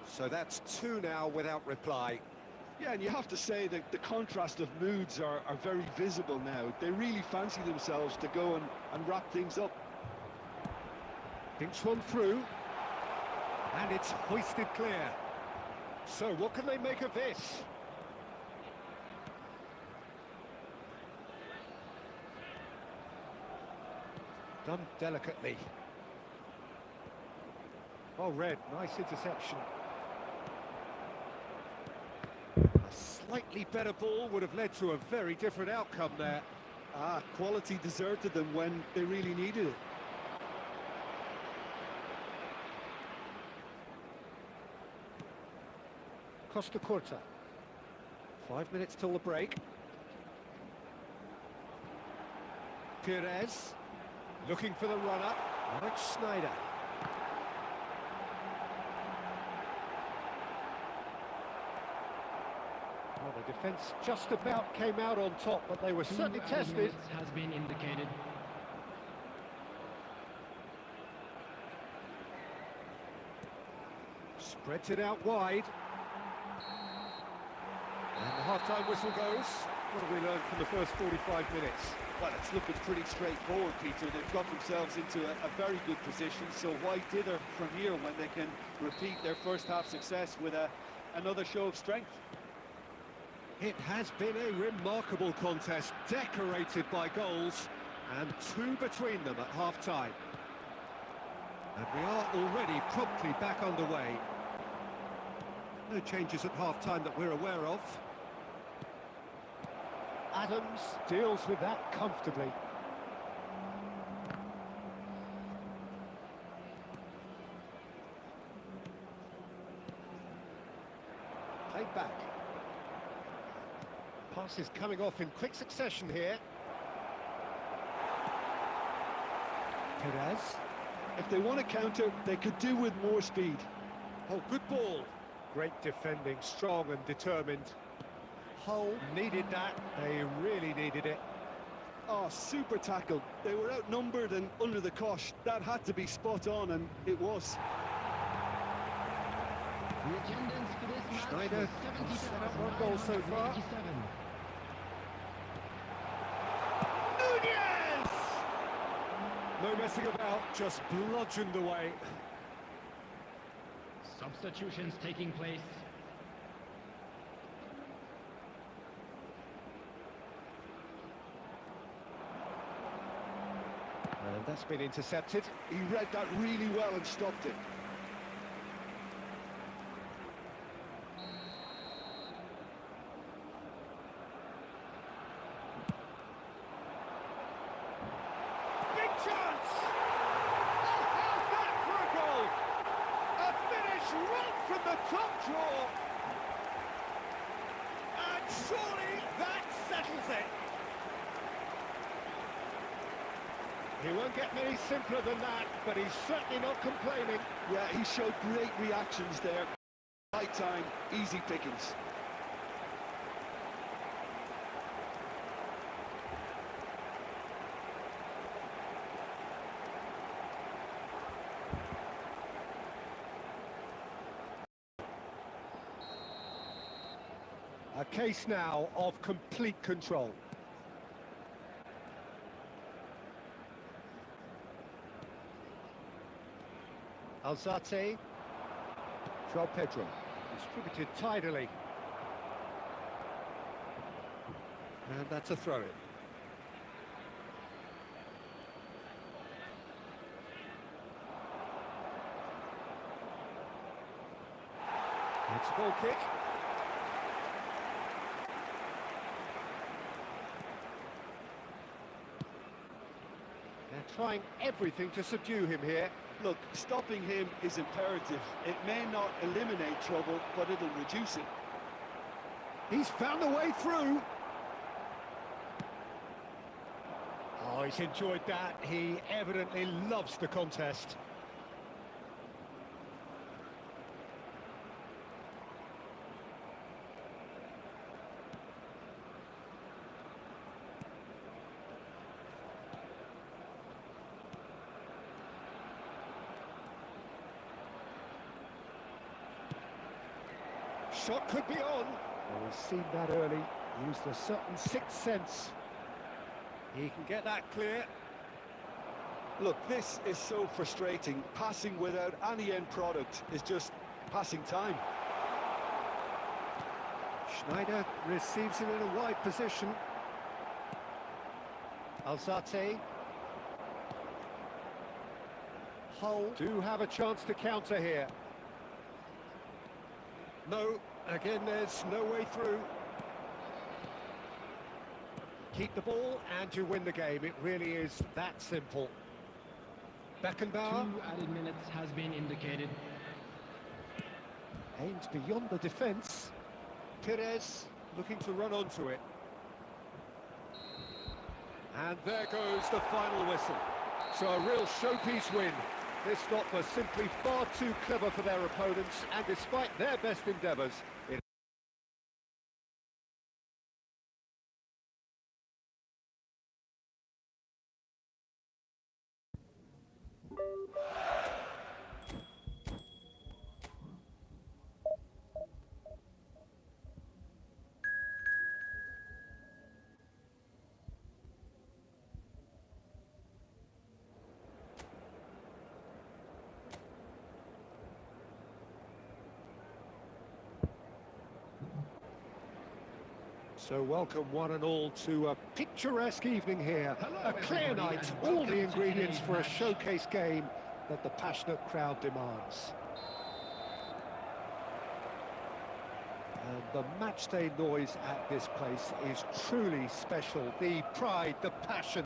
So that's 2 now without reply. Yeah, and you have to say that the contrast of moods are very visible now. They really fancy themselves to go and wrap things up. Thinks one through. And it's hoisted clear. So what can they make of this? Done delicately. Oh, Red, nice interception. Slightly better ball would have led to a very different outcome there. Quality deserted them when they really needed it. Costa Curta. 5 minutes till the break. Perez. Looking for the run-up. Alex Snyder. Well, the defence just about came out on top, but they were certainly tested. Has been indicated. Spreads it out wide. And the half-time whistle goes. What have we learned from the first 45 minutes? Well, it's looking pretty straightforward, Peter. They've got themselves into a very good position, so why dither from here when they can repeat their first-half success with another show of strength? It has been a remarkable contest, decorated by goals, and 2 between them at half-time. And we are already promptly back underway. No changes at half-time that we're aware of. Adams deals with that comfortably. Played back. Passes coming off in quick succession here. Perez. If they want to counter, they could do with more speed. Oh, good ball. Great defending, strong and determined. Hull needed that. They really needed it. Oh, super tackle. They were outnumbered and under the cosh. That had to be spot on, and it was. The attendance for this match Schneider was set up 1 goal so far. 77. Nunez! No messing about, just bludgeoned away. Substitutions taking place. That's been intercepted. He read that really well and stopped it. Big chance! Oh, how's that for a goal? A finish right from the top draw. And surely that settles it. He won't get any simpler than that, but he's certainly not complaining. Yeah, he showed great reactions there. Right time, easy pickings. A case now of complete control. Alzate, João Pedro, distributed tidily. And that's a throw-in. It's a goal kick. They're trying everything to subdue him here. Look, stopping him is imperative. It may not eliminate trouble, but it'll reduce it. He's found a way through. Oh, he's enjoyed that. He evidently loves the contest. Shot could be on. Oh, he's seen that early. Used a certain sixth sense. He can get that clear. Look, this is so frustrating. Passing without any end product is just passing time. Schneider receives it in a wide position. Alzate. Hull do have a chance to counter here. No, again there's no way through. Keep the ball and you win the game. It really is that simple. Beckenbauer. 2 added minutes has been indicated. Aimed beyond the defence. Pires looking to run onto it. And there goes the final whistle. So a real showpiece win. This lot was simply far too clever for their opponents, and despite their best endeavours, it So welcome one and all to a picturesque evening here. A clear night, all the ingredients for a showcase game that the passionate crowd demands. And the matchday noise at this place is truly special. The pride, the passion,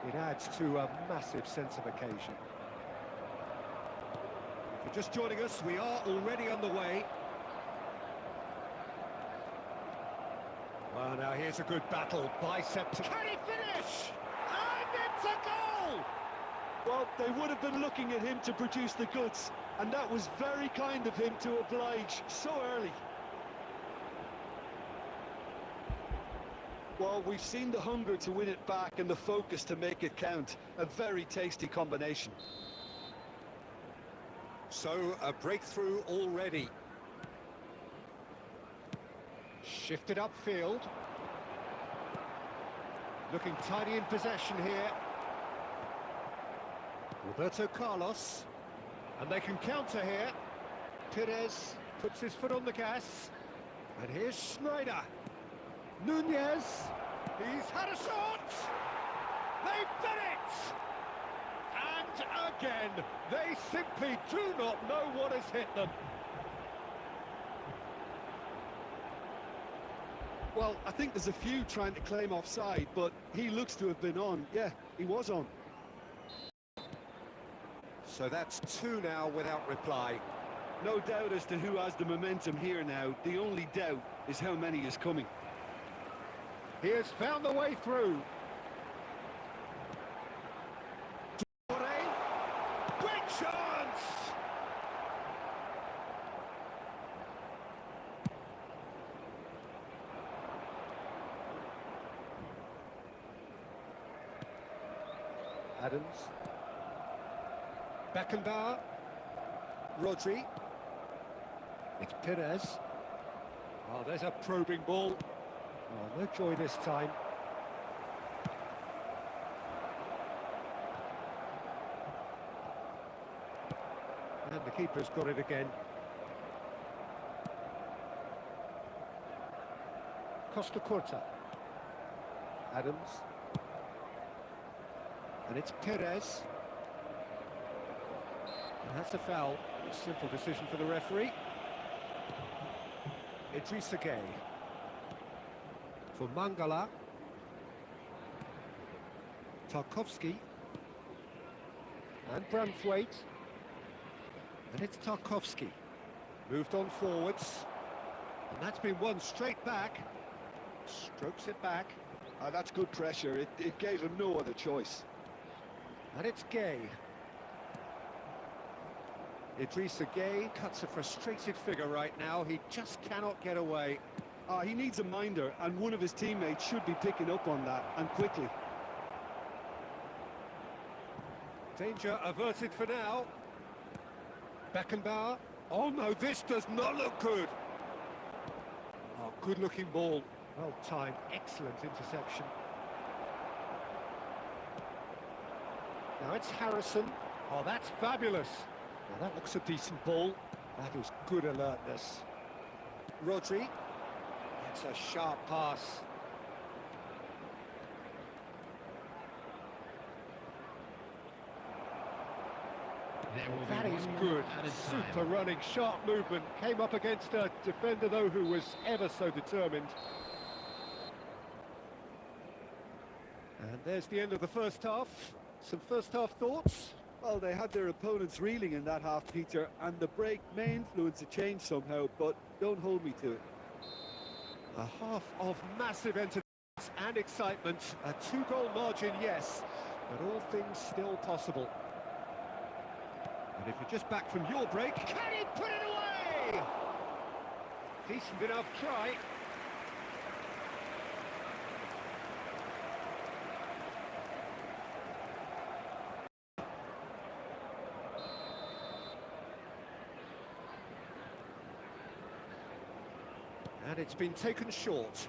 it adds to a massive sense of occasion. If you're just joining us, we are already on the way. Well, now here's a good battle. Bicep to... Can he finish? And it's a goal! Well, they would have been looking at him to produce the goods, and that was very kind of him to oblige so early. Well, we've seen the hunger to win it back and the focus to make it count. A very tasty combination. So, a breakthrough already. Shifted upfield. Looking tidy in possession here. Roberto Carlos. And they can counter here. Pires puts his foot on the gas. And here's Schneider. Nunez. He's had a shot. They've done it. again. They simply do not know what has hit them. Well, I think there's a few trying to claim offside, but he looks to have been on. Yeah, he was on. So that's two now without reply. No doubt as to who has the momentum here now. The only doubt is how many is coming. He has found the way through. Great chance! Adams. Beckenbauer. Rodri. It's Perez. Oh, there's a probing ball. Oh, no joy this time. And the keeper's got it again. Costa Curta. Adams. And it's Perez. And that's a foul. A simple decision for the referee. Idrissa Gueye. For Mangala. Tarkowski. And Branthwaite. And it's Tarkowski. Moved on forwards. And that's been won straight back. Strokes it back. That's good pressure. It gave him no other choice. And it's Gueye. Idrissa Gueye cuts a frustrated figure right now. He just cannot get away. He needs a minder, and one of his teammates should be picking up on that, and quickly. Danger averted for now. Beckenbauer. Oh no, this does not look good. Oh, good-looking ball. Well timed, excellent interception. Now it's Harrison. Oh, that's fabulous. Now that looks a decent ball. That was good alertness. Rodri. It's a sharp pass. That is good. Super running, sharp movement. Came up against a defender, though, who was ever so determined. And there's the end of the first half. Some first-half thoughts? Well, they had their opponents reeling in that half, Peter, and the break may influence a change somehow, but don't hold me to it. A half of massive entertainment and excitement. A two-goal margin, yes, but all things still possible. And if you're just back from your break, can he put it away? Decent enough try. And it's been taken short.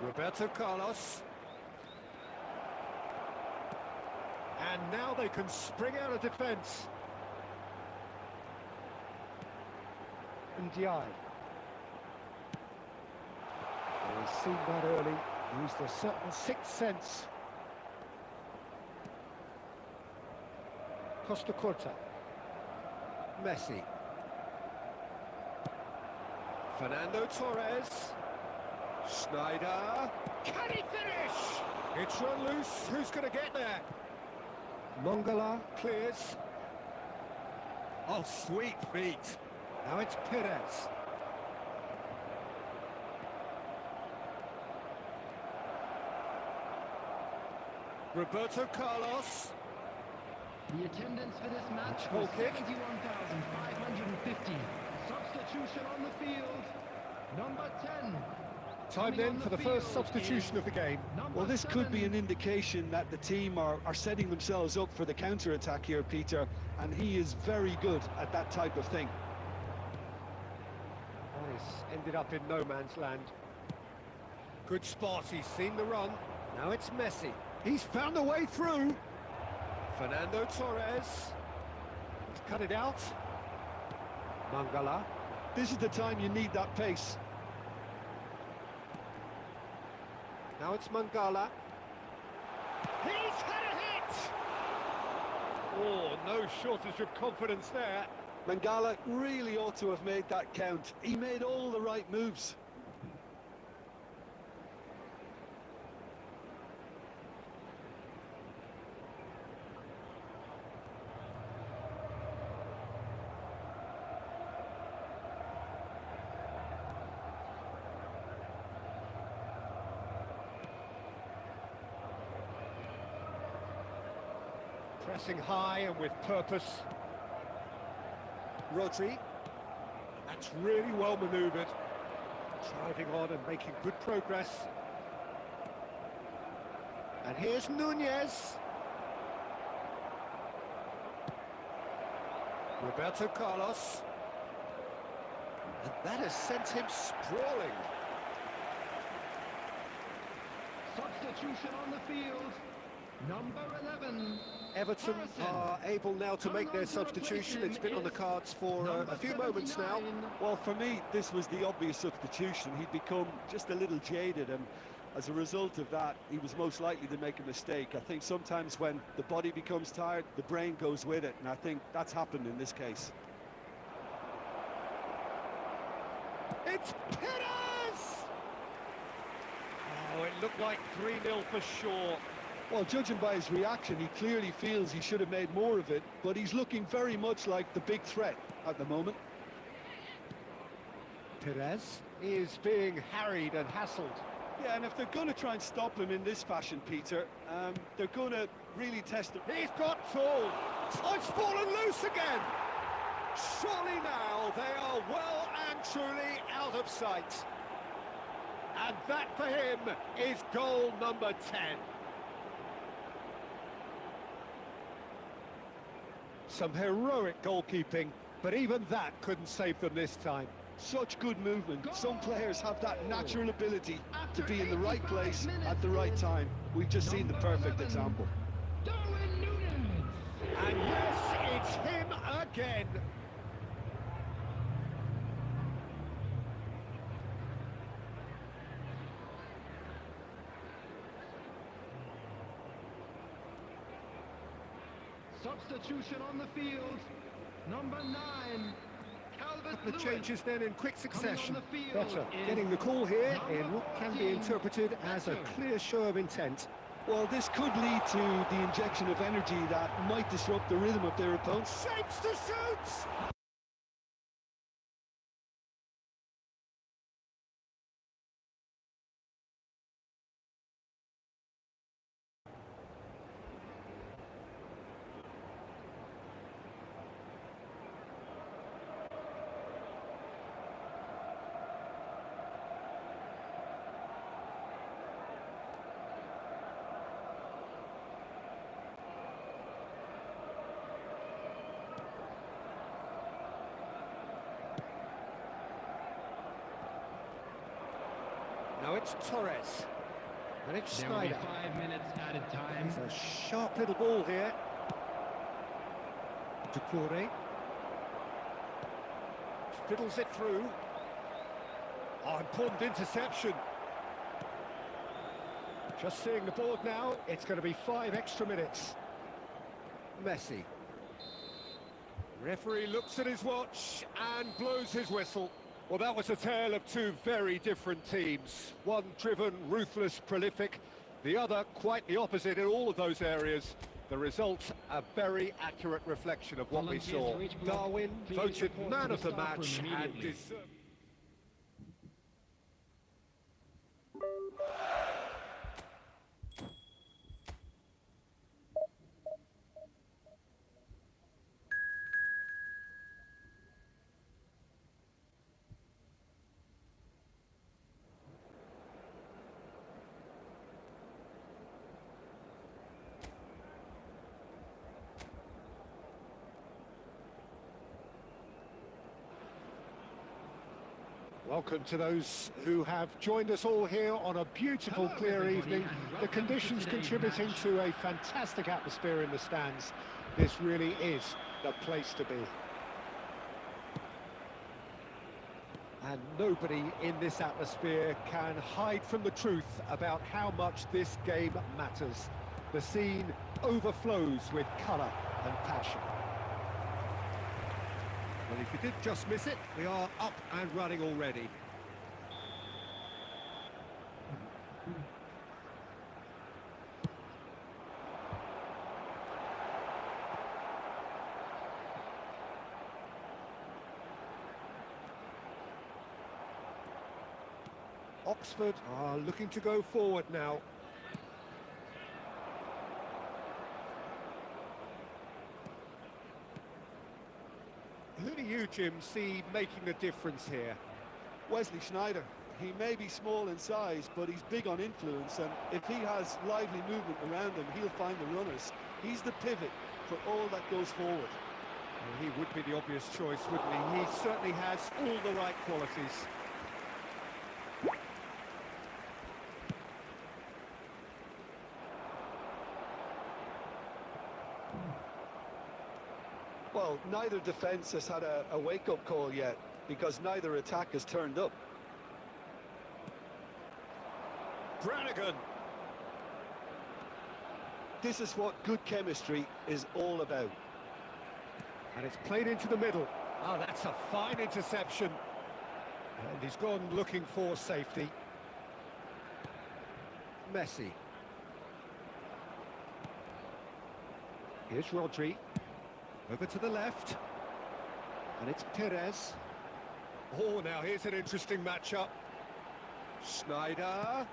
Roberto Carlos. And now they can spring out of defence. Ndiaye. He's seen that early, used a certain sixth sense. Costa Curta. Messi. Fernando Torres. Schneider. Can he finish? It's run loose. Who's going to get there? Mangala clears. Oh, sweet feet. Now it's Perez. Roberto Carlos. The attendance for this match Goal was kick. 71,550. Substitution on the field. Number 10. Time then for the first substitution of the game. Well, this could be an indication that the team are setting themselves up for the counter-attack here, Peter, and he is very good at that type of thing. Oh, he's ended up in no man's land. Good spot, he's seen the run. Now it's Messi. He's found a way through. Fernando Torres. He's cut it out. Mangala. This is the time you need that pace. Now it's Mangala. He's had a hit! Oh, no shortage of confidence there. Mangala really ought to have made that count. He made all the right moves. Pressing high and with purpose. Rodri. That's really well manoeuvred. Driving on and making good progress. And here's Nunez. Roberto Carlos. And that has sent him sprawling. Substitution on the field. Number 11. Everton are able now to make their substitution. It's been on the cards for a few moments now. Well, for me, this was the obvious substitution. He'd become just a little jaded, and as a result of that, he was most likely to make a mistake. I think sometimes when the body becomes tired, the brain goes with it, and I think that's happened in this case. It's Perez! Oh, it looked like 3-0 for sure. Well, judging by his reaction, he clearly feels he should have made more of it, but he's looking very much like the big threat at the moment. Perez is being harried and hassled. Yeah, and if they're going to try and stop him in this fashion, Peter, they're going to really test him. He's got full. Oh, it's fallen loose again. Surely now they are well and truly out of sight. And that for him is goal number 10. Some heroic goalkeeping, but even that couldn't save them this time. Such good movement. Some players have that natural ability to be in the right place at the right time. We've just seen the perfect example. And yes, it's him again. Substitution on the field. Number 9. The changes then in quick succession. Better getting the call here in what can be interpreted as a clear show of intent. Well, this could lead to the injection of energy that might disrupt the rhythm of their opponent. Shapes to shoot! Now it's Torres. And it's There will be Snyder. 5 minutes added time. It's a sharp little ball here. Decore. Fiddles it through. Oh, important interception. Just seeing the board now, it's going to be 5 extra minutes. Messi. Referee looks at his watch and blows his whistle. Well, that was a tale of two very different teams. One driven, ruthless, prolific. The other quite the opposite in all of those areas. The result, a very accurate reflection of what we saw. Darwin voted man of the match and deserved. Welcome to those who have joined us all here on a beautiful, clear evening. The conditions contributing to a fantastic atmosphere in the stands. This really is the place to be. And nobody in this atmosphere can hide from the truth about how much this game matters. The scene overflows with colour and passion. Well, if you did just miss it, we are up and running already. Oxford are looking to go forward now. Who do you, Jim, see making the difference here? Wesley Sneijder. He may be small in size, but he's big on influence, and if he has lively movement around him, he'll find the runners. He's the pivot for all that goes forward. Well, he would be the obvious choice, wouldn't he? He certainly has all the right qualities. Well, neither defence has had a wake-up call yet, because neither attack has turned up. Brannigan! This is what good chemistry is all about. And it's played into the middle. Oh, that's a fine interception. And he's gone looking for safety. Messi. Here's Rodri. Over to the left. And it's Perez. Oh, now here's an interesting matchup. Sneijder.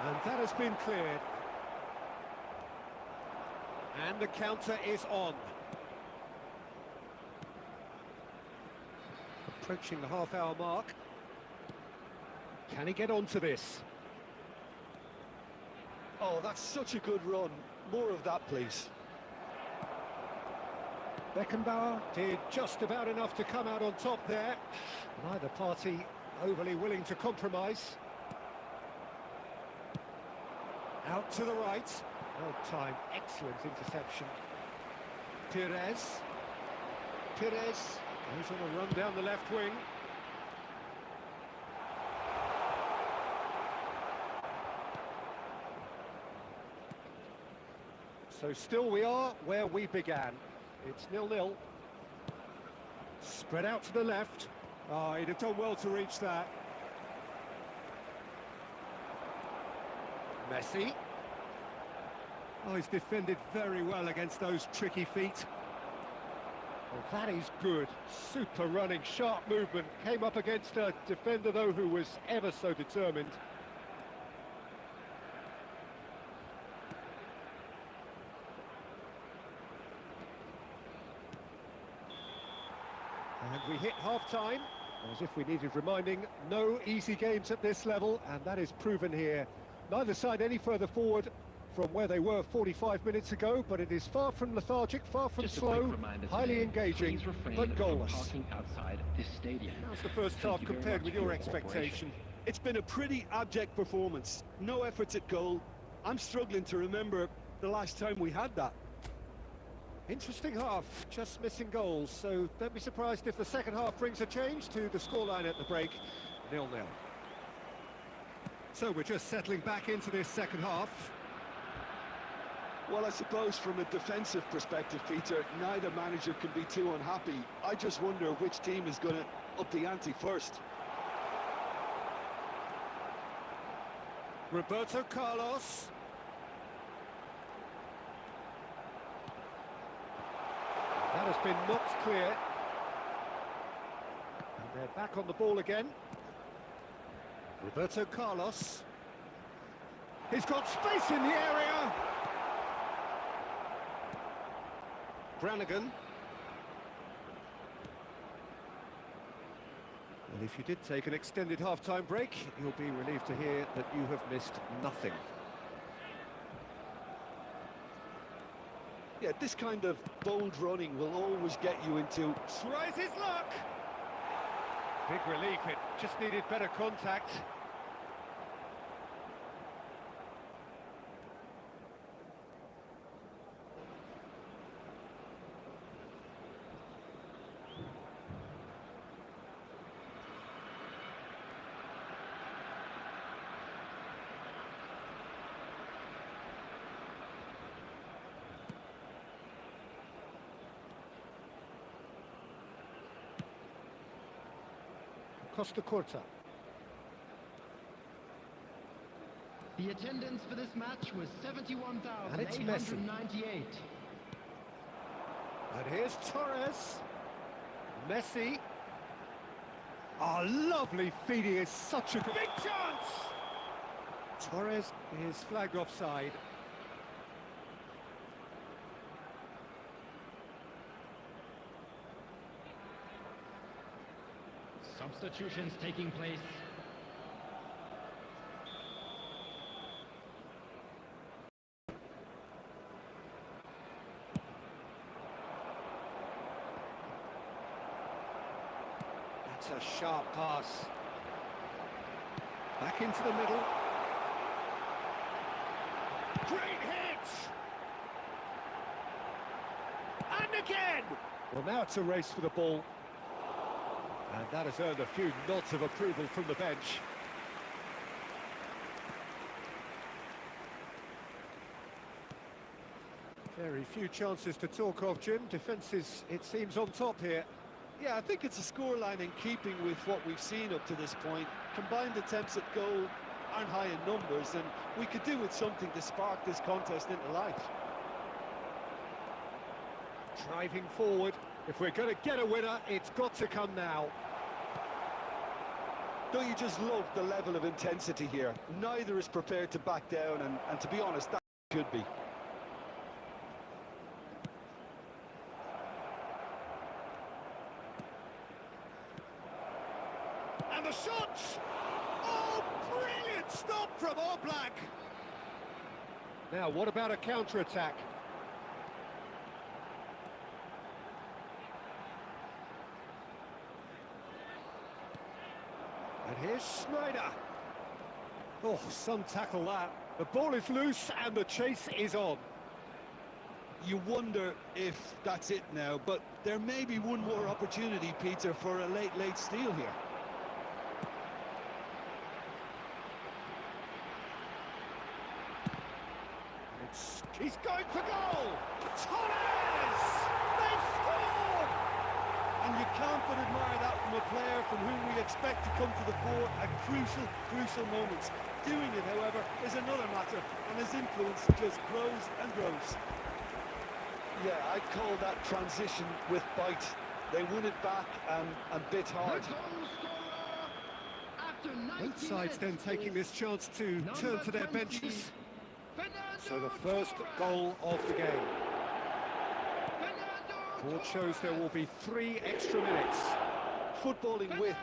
And that has been cleared. And the counter is on. Approaching the half-hour mark. Can he get onto this? Oh, that's such a good run. More of that, please. Beckenbauer did just about enough to come out on top there. Neither party overly willing to compromise. Out to the right. Well timed, excellent interception. Perez. Perez goes on a run down the left wing. So still we are where we began. It's 0-0. Spread out to the left. Oh, he'd have done well to reach that. Messi. Oh, he's defended very well against those tricky feet. Well, that is good. Super running, sharp movement. Came up against a defender, though, who was ever so determined. And we hit half-time, as if we needed reminding. No easy games at this level, and that is proven here. Neither side any further forward from where they were 45 minutes ago, but it is far from lethargic, far from slow, highly engaging, but goalless. Outside this stadium. How's the first half compared with your expectation? It's been a pretty abject performance. No efforts at goal. I'm struggling to remember the last time we had that. Interesting half, just missing goals, so don't be surprised if the second half brings a change to the scoreline at the break, 0-0. So we're just settling back into this second half. Well, I suppose from a defensive perspective, Peter, neither manager can be too unhappy. I just wonder which team is going to up the ante first. Roberto Carlos. That has been knocked clear. And they're back on the ball again. Roberto Carlos. He's got space in the area. Brannigan. Well, if you did take an extended half-time break, you'll be relieved to hear that you have missed nothing. Yeah, this kind of bold running will always get you into... Tries his luck! Big relief, it just needed better contact. Costa Curta. The attendance for this match was And it's Messi. 71,898. And here's Torres. Messi. Oh, lovely feeding, is such a big chance! Torres is flagged offside. Substitutions taking place. That's a sharp pass. Back into the middle. Great hit! And again! Well, now it's a race for the ball. And that has earned a few nods of approval from the bench. Very few chances to talk of, Jim. Defence is, it seems, on top here. Yeah, I think it's a scoreline in keeping with what we've seen up to this point. Combined attempts at goal aren't high in numbers, and we could do with something to spark this contest into life. Driving forward. If we're going to get a winner, it's got to come now. Don't you just love the level of intensity here? Neither is prepared to back down, and to be honest, that should be. And the shot! Oh, brilliant stop from Oblak! Now, what about a counter-attack? And here's Schneider. Oh, some tackle that. The ball is loose and the chase is on. You wonder if that's it now, but there may be one more opportunity, Peter, for a late steal here. He's going for goal! Torres! They've scored! And you can't but admire that from a player from whom we expect to come to the fore at crucial moments. Doing it, however, is another matter, and his influence just grows and grows. Yeah, I'd call that transition with bite. They won it back and bit hard. Both sides then taking this chance to turn to their benches. So the first goal of the game. Board shows there will be 3 extra minutes. Footballing with.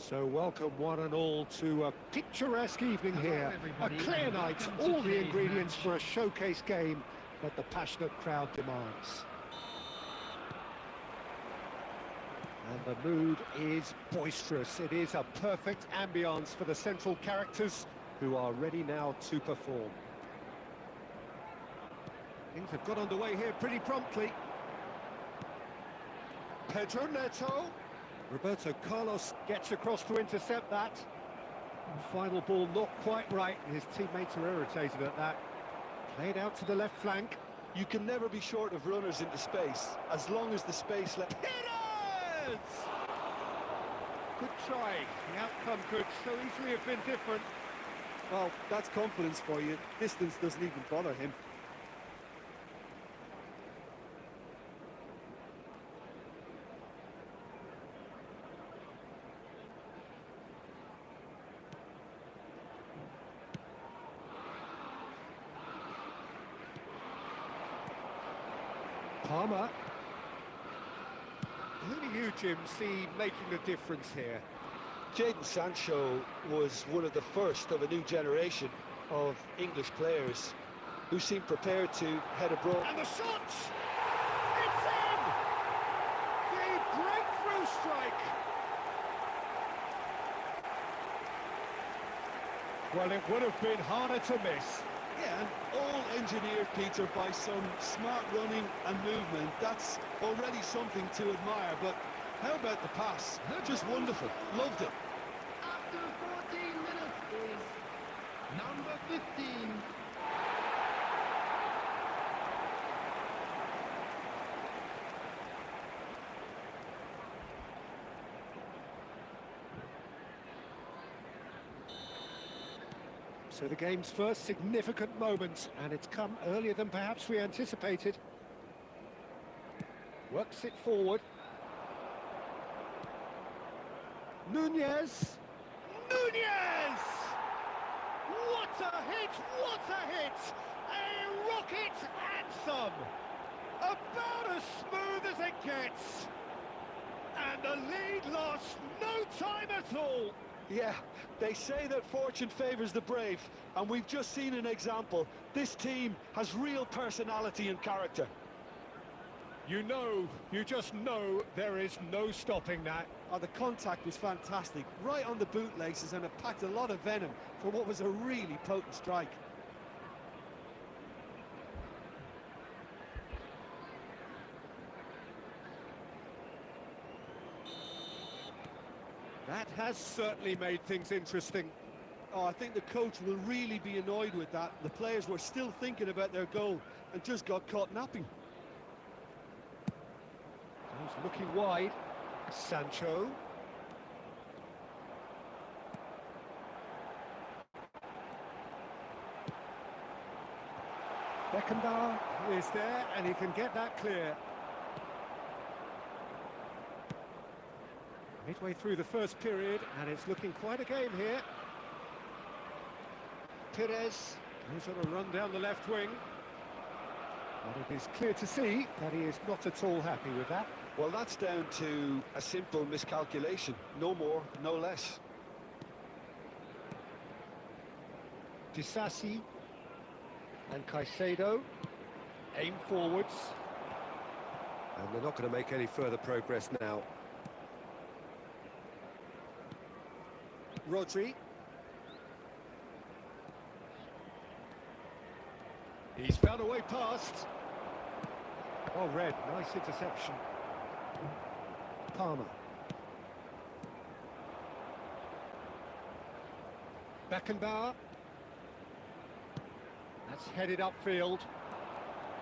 So welcome one and all to a picturesque evening here. A clear night, all the ingredients for a showcase game that the passionate crowd demands. And the mood is boisterous. It is a perfect ambience for the central characters who are ready now to perform. Things have got underway here pretty promptly. Pedro Neto. Roberto Carlos gets across to intercept that. Final ball not quite right, and his teammates are irritated at that. Played out to the left flank. You can never be short of runners into space, as long as the space left. It is! Good try. The outcome could so easily have been different. Well, that's confidence for you. Distance doesn't even bother him. Palmer. Who do you, Jim, see making the difference here? Jadon Sancho was one of the first of a new generation of English players who seemed prepared to head abroad. And the shot! It's in! The breakthrough strike! Well, it would have been harder to miss. Yeah, and all engineered, Peter, by some smart running and movement. That's already something to admire, but how about the pass? Just wonderful. Loved it. After 14 minutes is number 15. So the game's first significant moment, and it's come earlier than perhaps we anticipated. Works it forward. Nunez! Nunez! What a hit! What a hit! A rocket anthem! About as smooth as it gets! And the lead lost no time at all! Yeah, they say that fortune favours the brave, and we've just seen an example. This team has real personality and character. You just know there is no stopping that. Oh, the contact was fantastic, right on the bootlaces, and it packed a lot of venom for what was a really potent strike. That has certainly made things interesting. Oh, I think the coach will really be annoyed with that. The players were still thinking about their goal and just got caught napping. He's looking wide. Sancho. Beckenbauer is there, and he can get that clear. Midway through the first period, and it's looking quite a game here. Perez goes on a run down the left wing. But it is clear to see that he is not at all happy with that. Well, that's down to a simple miscalculation. No more, no less. Disasi and Caicedo aim forwards. And they're not going to make any further progress now. Rodri. He's found a way past. Oh, red, nice interception. Palmer. Beckenbauer. That's headed upfield.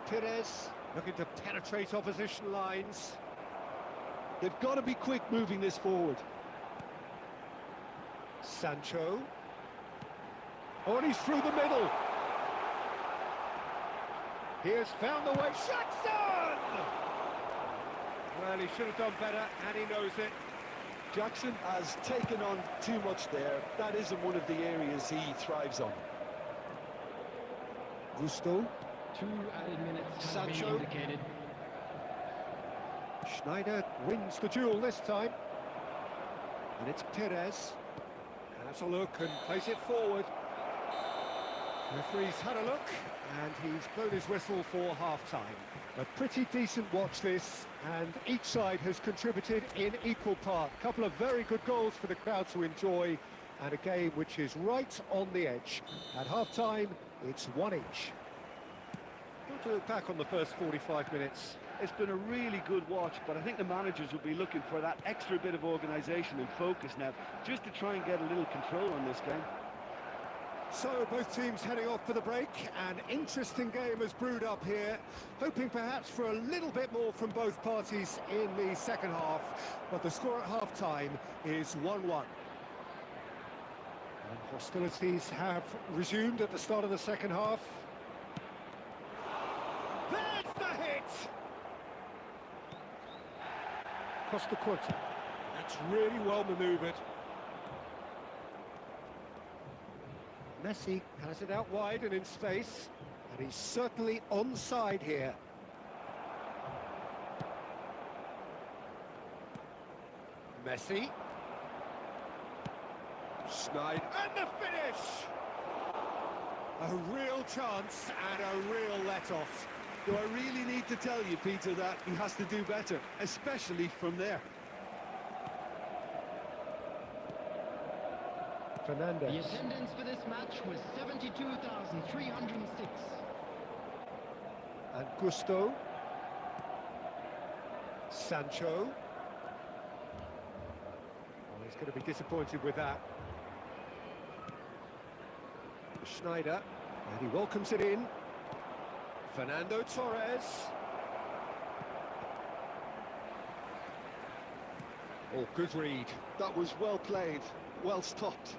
Perez looking to penetrate opposition lines. They've got to be quick moving this forward. Sancho. Oh, and he's through the middle. He has found the way. Jackson! Well, he should have done better, and he knows it. Jackson has taken on too much there. That isn't one of the areas he thrives on. Gusto. 2 added minutes have been Sancho. indicated. Schneider wins the duel this time. And it's Perez. Has a look and plays it forward. Referee's had a look, and he's blown his whistle for half-time. A pretty decent watch this, and each side has contributed in equal part. A couple of very good goals for the crowd to enjoy, and a game which is right on the edge. At half-time, it's one each. What to look back on the first 45 minutes? It's been a really good watch, but I think the managers will be looking for that extra bit of organisation and focus now, just to try and get a little control on this game. So both teams heading off for the break. An interesting game has brewed up here, hoping perhaps for a little bit more from both parties in the second half, but the score at half-time is 1-1. And Hostilities have resumed at the start of the second half. There's the hit! Costa Curta. That's really well manoeuvred. Messi has it out wide and in space, and he's certainly onside here. Messi. Schneid, and the finish! A real chance and a real let-off. Do I really need to tell you, Peter, that he has to do better, especially from there? Fernandez. The attendance for this match was 72,306. And Gusto. Sancho. Well, he's going to be disappointed with that. Schneider, and he welcomes it in. Fernando Torres. Oh, good read. That was well played, well stopped.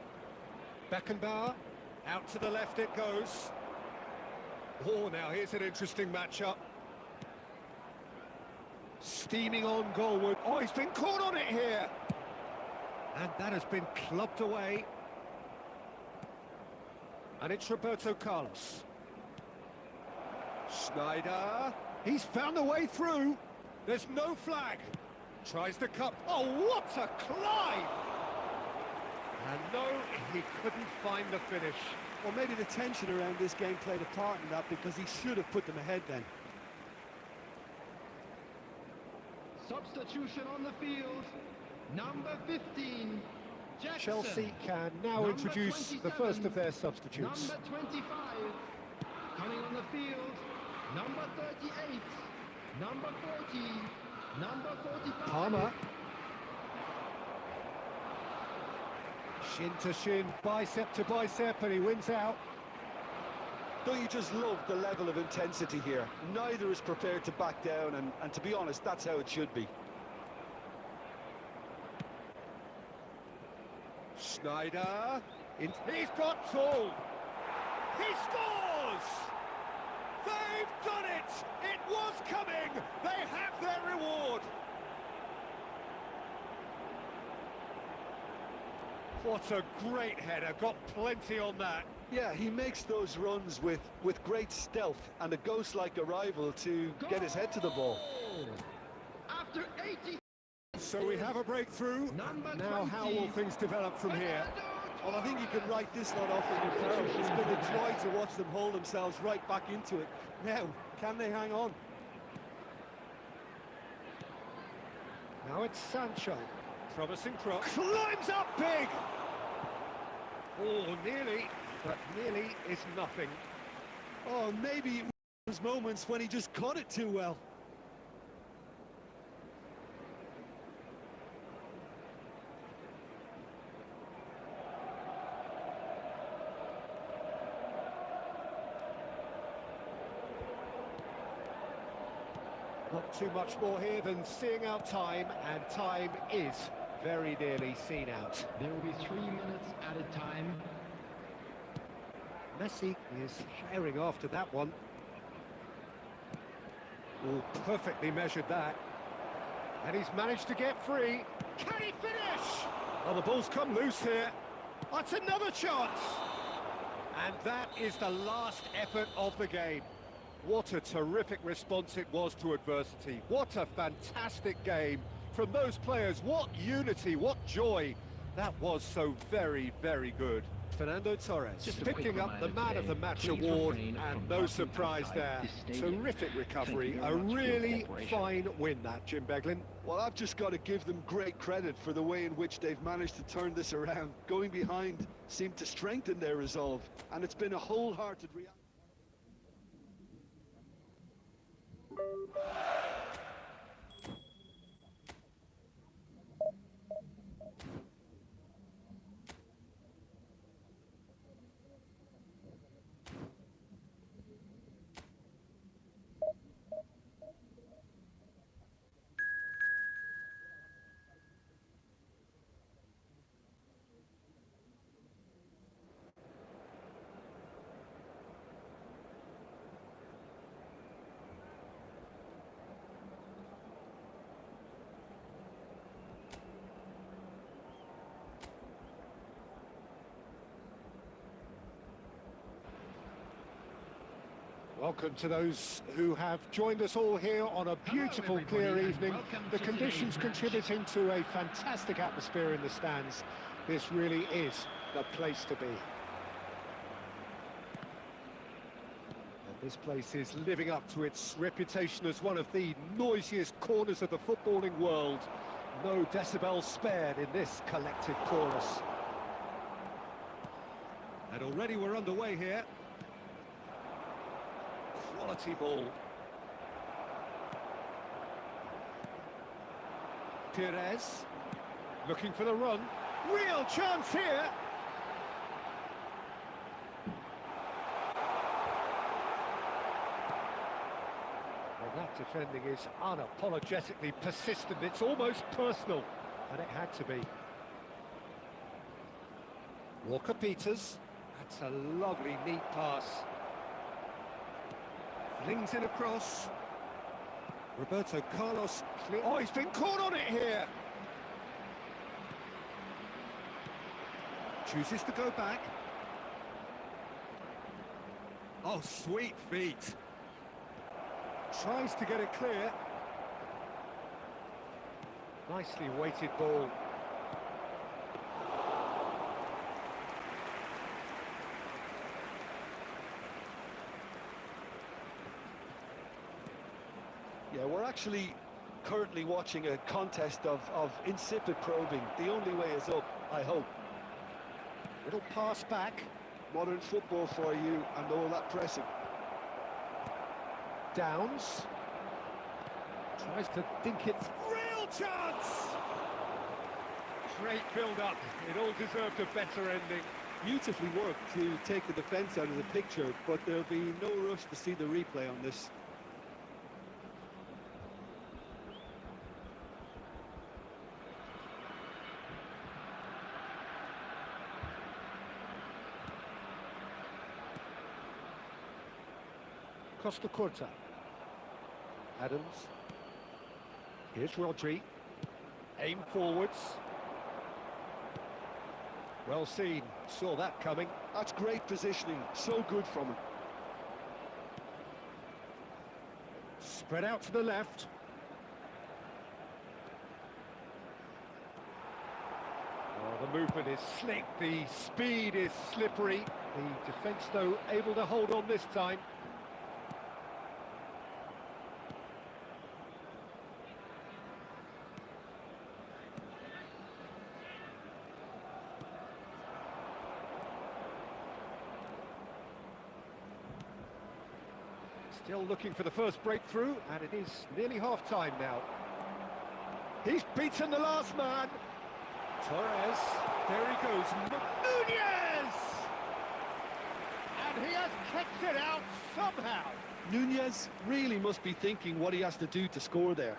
Beckenbauer, out to the left it goes. Oh, now here's an interesting matchup. Steaming on goalward. Oh, he's been caught on it here. And that has been clubbed away. And it's Roberto Carlos. Schneider. He's found a way through. There's no flag. Tries the cup. Oh, what a climb! And no, he couldn't find the finish. Well, maybe the tension around this game played a part in that, because he should have put them ahead then. Substitution on the field. Number 15, Jackson. Chelsea can now Number introduce the 27, first of their substitutes. Number 25, coming on the field, number 38, number 40, number 45. Palmer. Shin to shin, bicep to bicep, and he wins out. Don't you just love the level of intensity here? Neither is prepared to back down, and to be honest, that's how it should be. Schneider, he's got Tool. He scores! They've done it! It was coming! They have their reward! What a great header, got plenty on that. Yeah, he makes those runs with great stealth and a ghost-like arrival to get his head to the ball. After 80. So we have a breakthrough. Number Now 20. how will things develop from here? Well, I think you can write this lot off as a peril. It's been a joy to watch them hold themselves right back into it. Now, can they hang on? Now it's Sancho. Promising cross. Climbs up big! Oh, nearly, but nearly is nothing. Oh, maybe it was moments when he just caught it too well. Not too much more here than seeing out time, and time is very nearly seen out. There will be 3 minutes at a time. Messi is firing after that one. Oh, perfectly measured that. And he's managed to get free. Can he finish? Oh, the ball's come loose here. That's another chance. And that is the last effort of the game. What a terrific response it was to adversity. What a fantastic game from those players. What unity, what joy. That was so very, very good. Fernando Torres Just a quick picking up the reminder Man of the today, Match please award, refrain and from no parking surprise outside there. this stadium. Terrific recovery, Thank you a very much for your really cooperation. fine win that, Jim Beglin. Well, I've just got to give them great credit for the way in which they've managed to turn this around. Going behind seemed to strengthen their resolve, and it's been a wholehearted reaction. Welcome to those who have joined us all here on a beautiful, clear evening. The conditions contributing to a fantastic atmosphere in the stands. This really is the place to be. And this place is living up to its reputation as one of the noisiest corners of the footballing world. No decibels spared in this collective chorus. And already we're underway here. Quality ball. Perez looking for the run. Real chance here. Well, that defending is unapologetically persistent. It's almost personal, and it had to be. Walker-Peters. That's a lovely, neat pass. Flings it across. Roberto Carlos. Oh, he's been caught on it here. Chooses to go back. Oh, sweet feet. Tries to get it clear. Nicely weighted ball. Yeah, we're actually currently watching a contest of insipid probing. The only way is up, I hope. Little pass back. Modern football for you and all that pressing. Downs. Tries to dink it. Real chance! Great build-up. It all deserved a better ending. Beautifully worked to take the defence out of the picture, but there'll be no rush to see the replay on this. Costa Curta. Adams. Here's Rodri. Aim forwards. Well seen. Saw that coming. That's great positioning. So good from him. Spread out to the left. Oh, the movement is slick. The speed is slippery. The defence, though, able to hold on this time. Still looking for the first breakthrough, and it is nearly half-time now. He's beaten the last man. Torres, there he goes. Nunez! And he has kicked it out somehow. Nunez really must be thinking what he has to do to score there.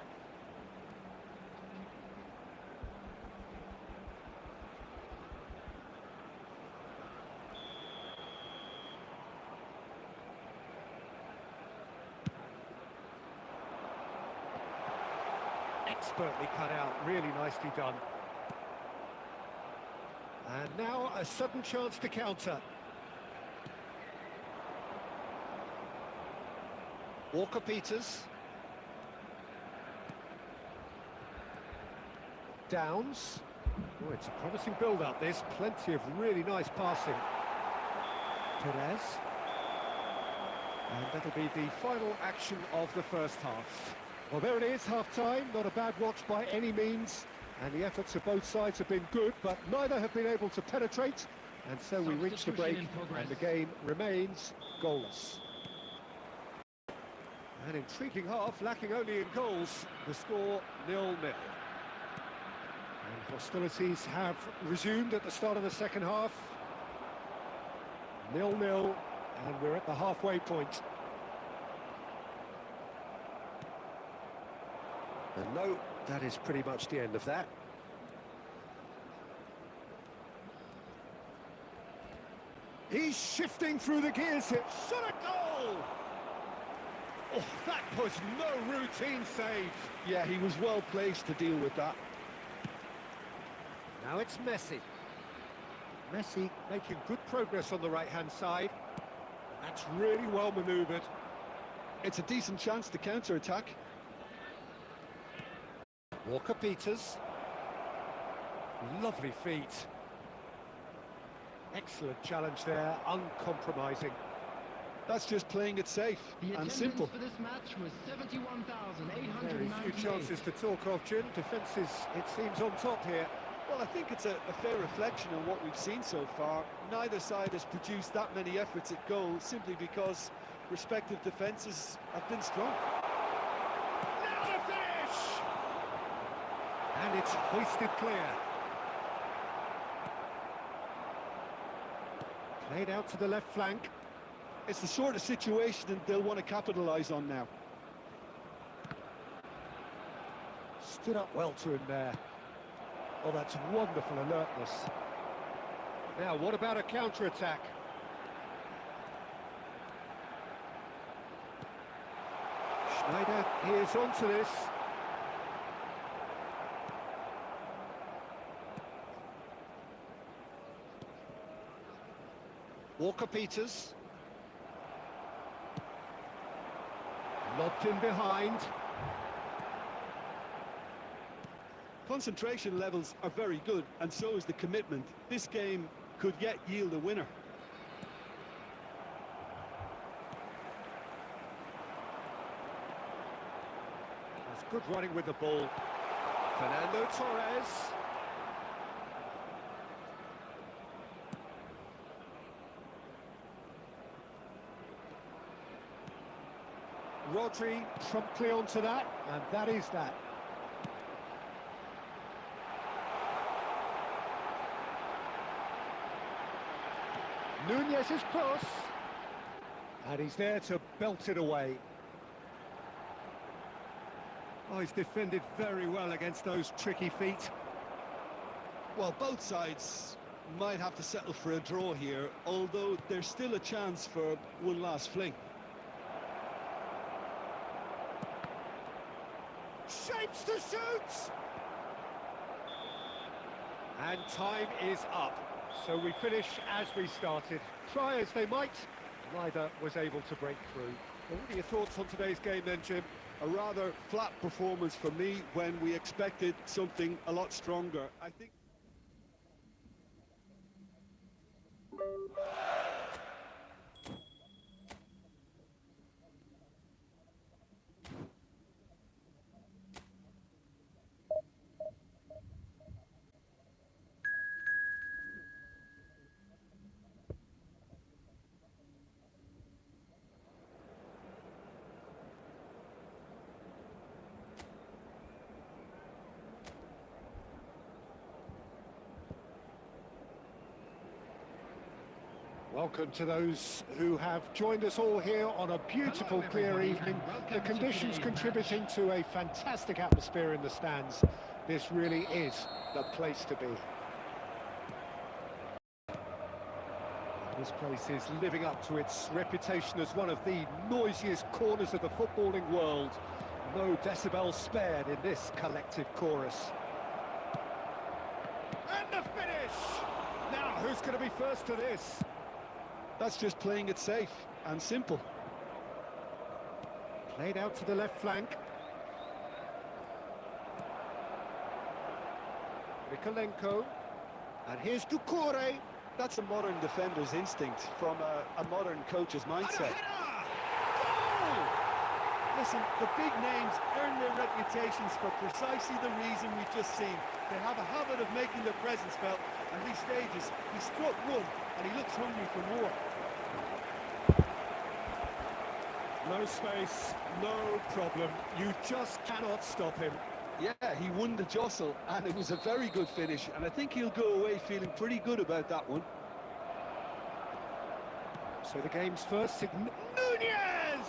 Expertly cut out, really nicely done. And now a sudden chance to counter. Walker-Peters. Downs. Oh, it's a promising build-up, this. Plenty of really nice passing. Perez. And that'll be the final action of the first half. Well, there it is, half-time. Not a bad watch by any means. And the efforts of both sides have been good, but neither have been able to penetrate. And so we reach the break, and the game remains goalless. An intriguing half, lacking only in goals. The score 0-0. And hostilities have resumed at the start of the second half. 0-0, and we're at the halfway point. And no, that is pretty much the end of that. He's shifting through the gears here. Shot a goal! Oh, that was no routine save. Yeah, he was well placed to deal with that. Now it's Messi. Messi making good progress on the right-hand side. That's really well manoeuvred. It's a decent chance to counter-attack. Walker-Peters. Lovely feet. Excellent challenge there, uncompromising. That's just playing it safe The and attendance simple. for this match was Very 71,898. few chances to talk of, Jim. Defence is, it seems, on top here. Well, I think it's a fair reflection on what we've seen so far. Neither side has produced that many efforts at goal simply because respective defences have been strong. Now the finish! And it's hoisted clear. Played out to the left flank. It's the sort of situation that they'll want to capitalise on now. Stood up well to him there. Oh, that's wonderful alertness. Now, what about a counter-attack? Schneider, he is onto this. Walker-Peters. Lobbed in behind. Concentration levels are very good, and so is the commitment. This game could yet yield a winner. That's good running with the ball. Fernando Torres. Rodri promptly onto that, and that is that. Nunez's cross, and he's there to belt it away. Oh, he's defended very well against those tricky feet. Well, both sides might have to settle for a draw here, although there's still a chance for one last fling. Shapes to shoot! And time is up. So we finish as we started. Try as they might, neither was able to break through. Well, what are your thoughts on today's game then, Jim? A rather flat performance for me when we expected something a lot stronger. I think... Welcome to those who have joined us all here on a beautiful, Hello, clear everybody, evening. and welcome The to conditions today's contributing to a fantastic atmosphere in the stands. This really is the place to be. This place is living up to its reputation as one of the noisiest corners of the footballing world. No decibels spared in this collective chorus. And the finish! Now, who's going to be first to this? That's just playing it safe and simple. Played out to the left flank. Mikolenko. And here's Doucouré. That's a modern defender's instinct from a modern coach's mindset. Listen, the big names earn their reputations for precisely the reason we've just seen. They have a habit of making their presence felt at these stages. He struck one, and he looks hungry for more. No space, no problem. You just cannot stop him. Yeah, he won the jostle, and it was a very good finish, and I think he'll go away feeling pretty good about that one. So the game's first Nunez!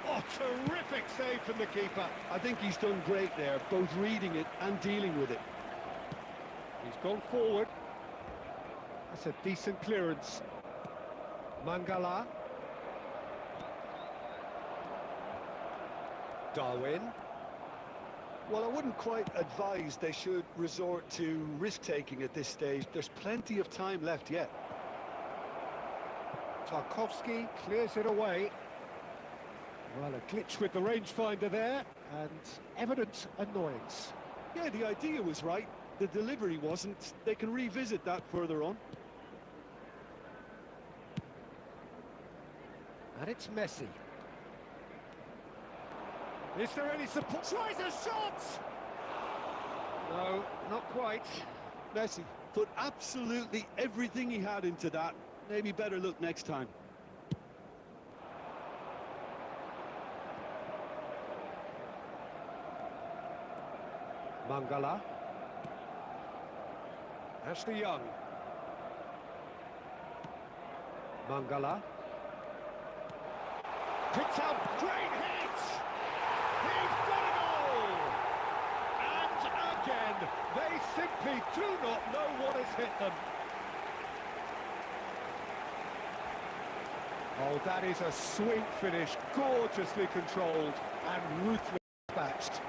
Oh, terrific save from the keeper. I think he's done great there, both reading it and dealing with it. He's gone forward. That's a decent clearance. Mangala. Darwin. Well, I wouldn't quite advise they should resort to risk-taking at this stage. There's plenty of time left yet. Tarkovsky clears it away. Well, a glitch with the rangefinder there, and evident annoyance. Yeah, the idea was right. The delivery wasn't. They can revisit that further on. And it's Messi. Is there any support? Tries a shot! No, not quite. Messi put absolutely everything he had into that. Maybe better look next time. Mangala. Ashley Young. Mangala. Picks up, great hit! He's got it all! And again, they simply do not know what has hit them. Oh, that is a sweet finish, gorgeously controlled and ruthlessly dispatched.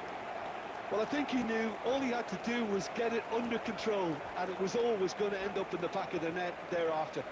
Well, I think he knew all he had to do was get it under control, and it was always going to end up in the back of the net thereafter.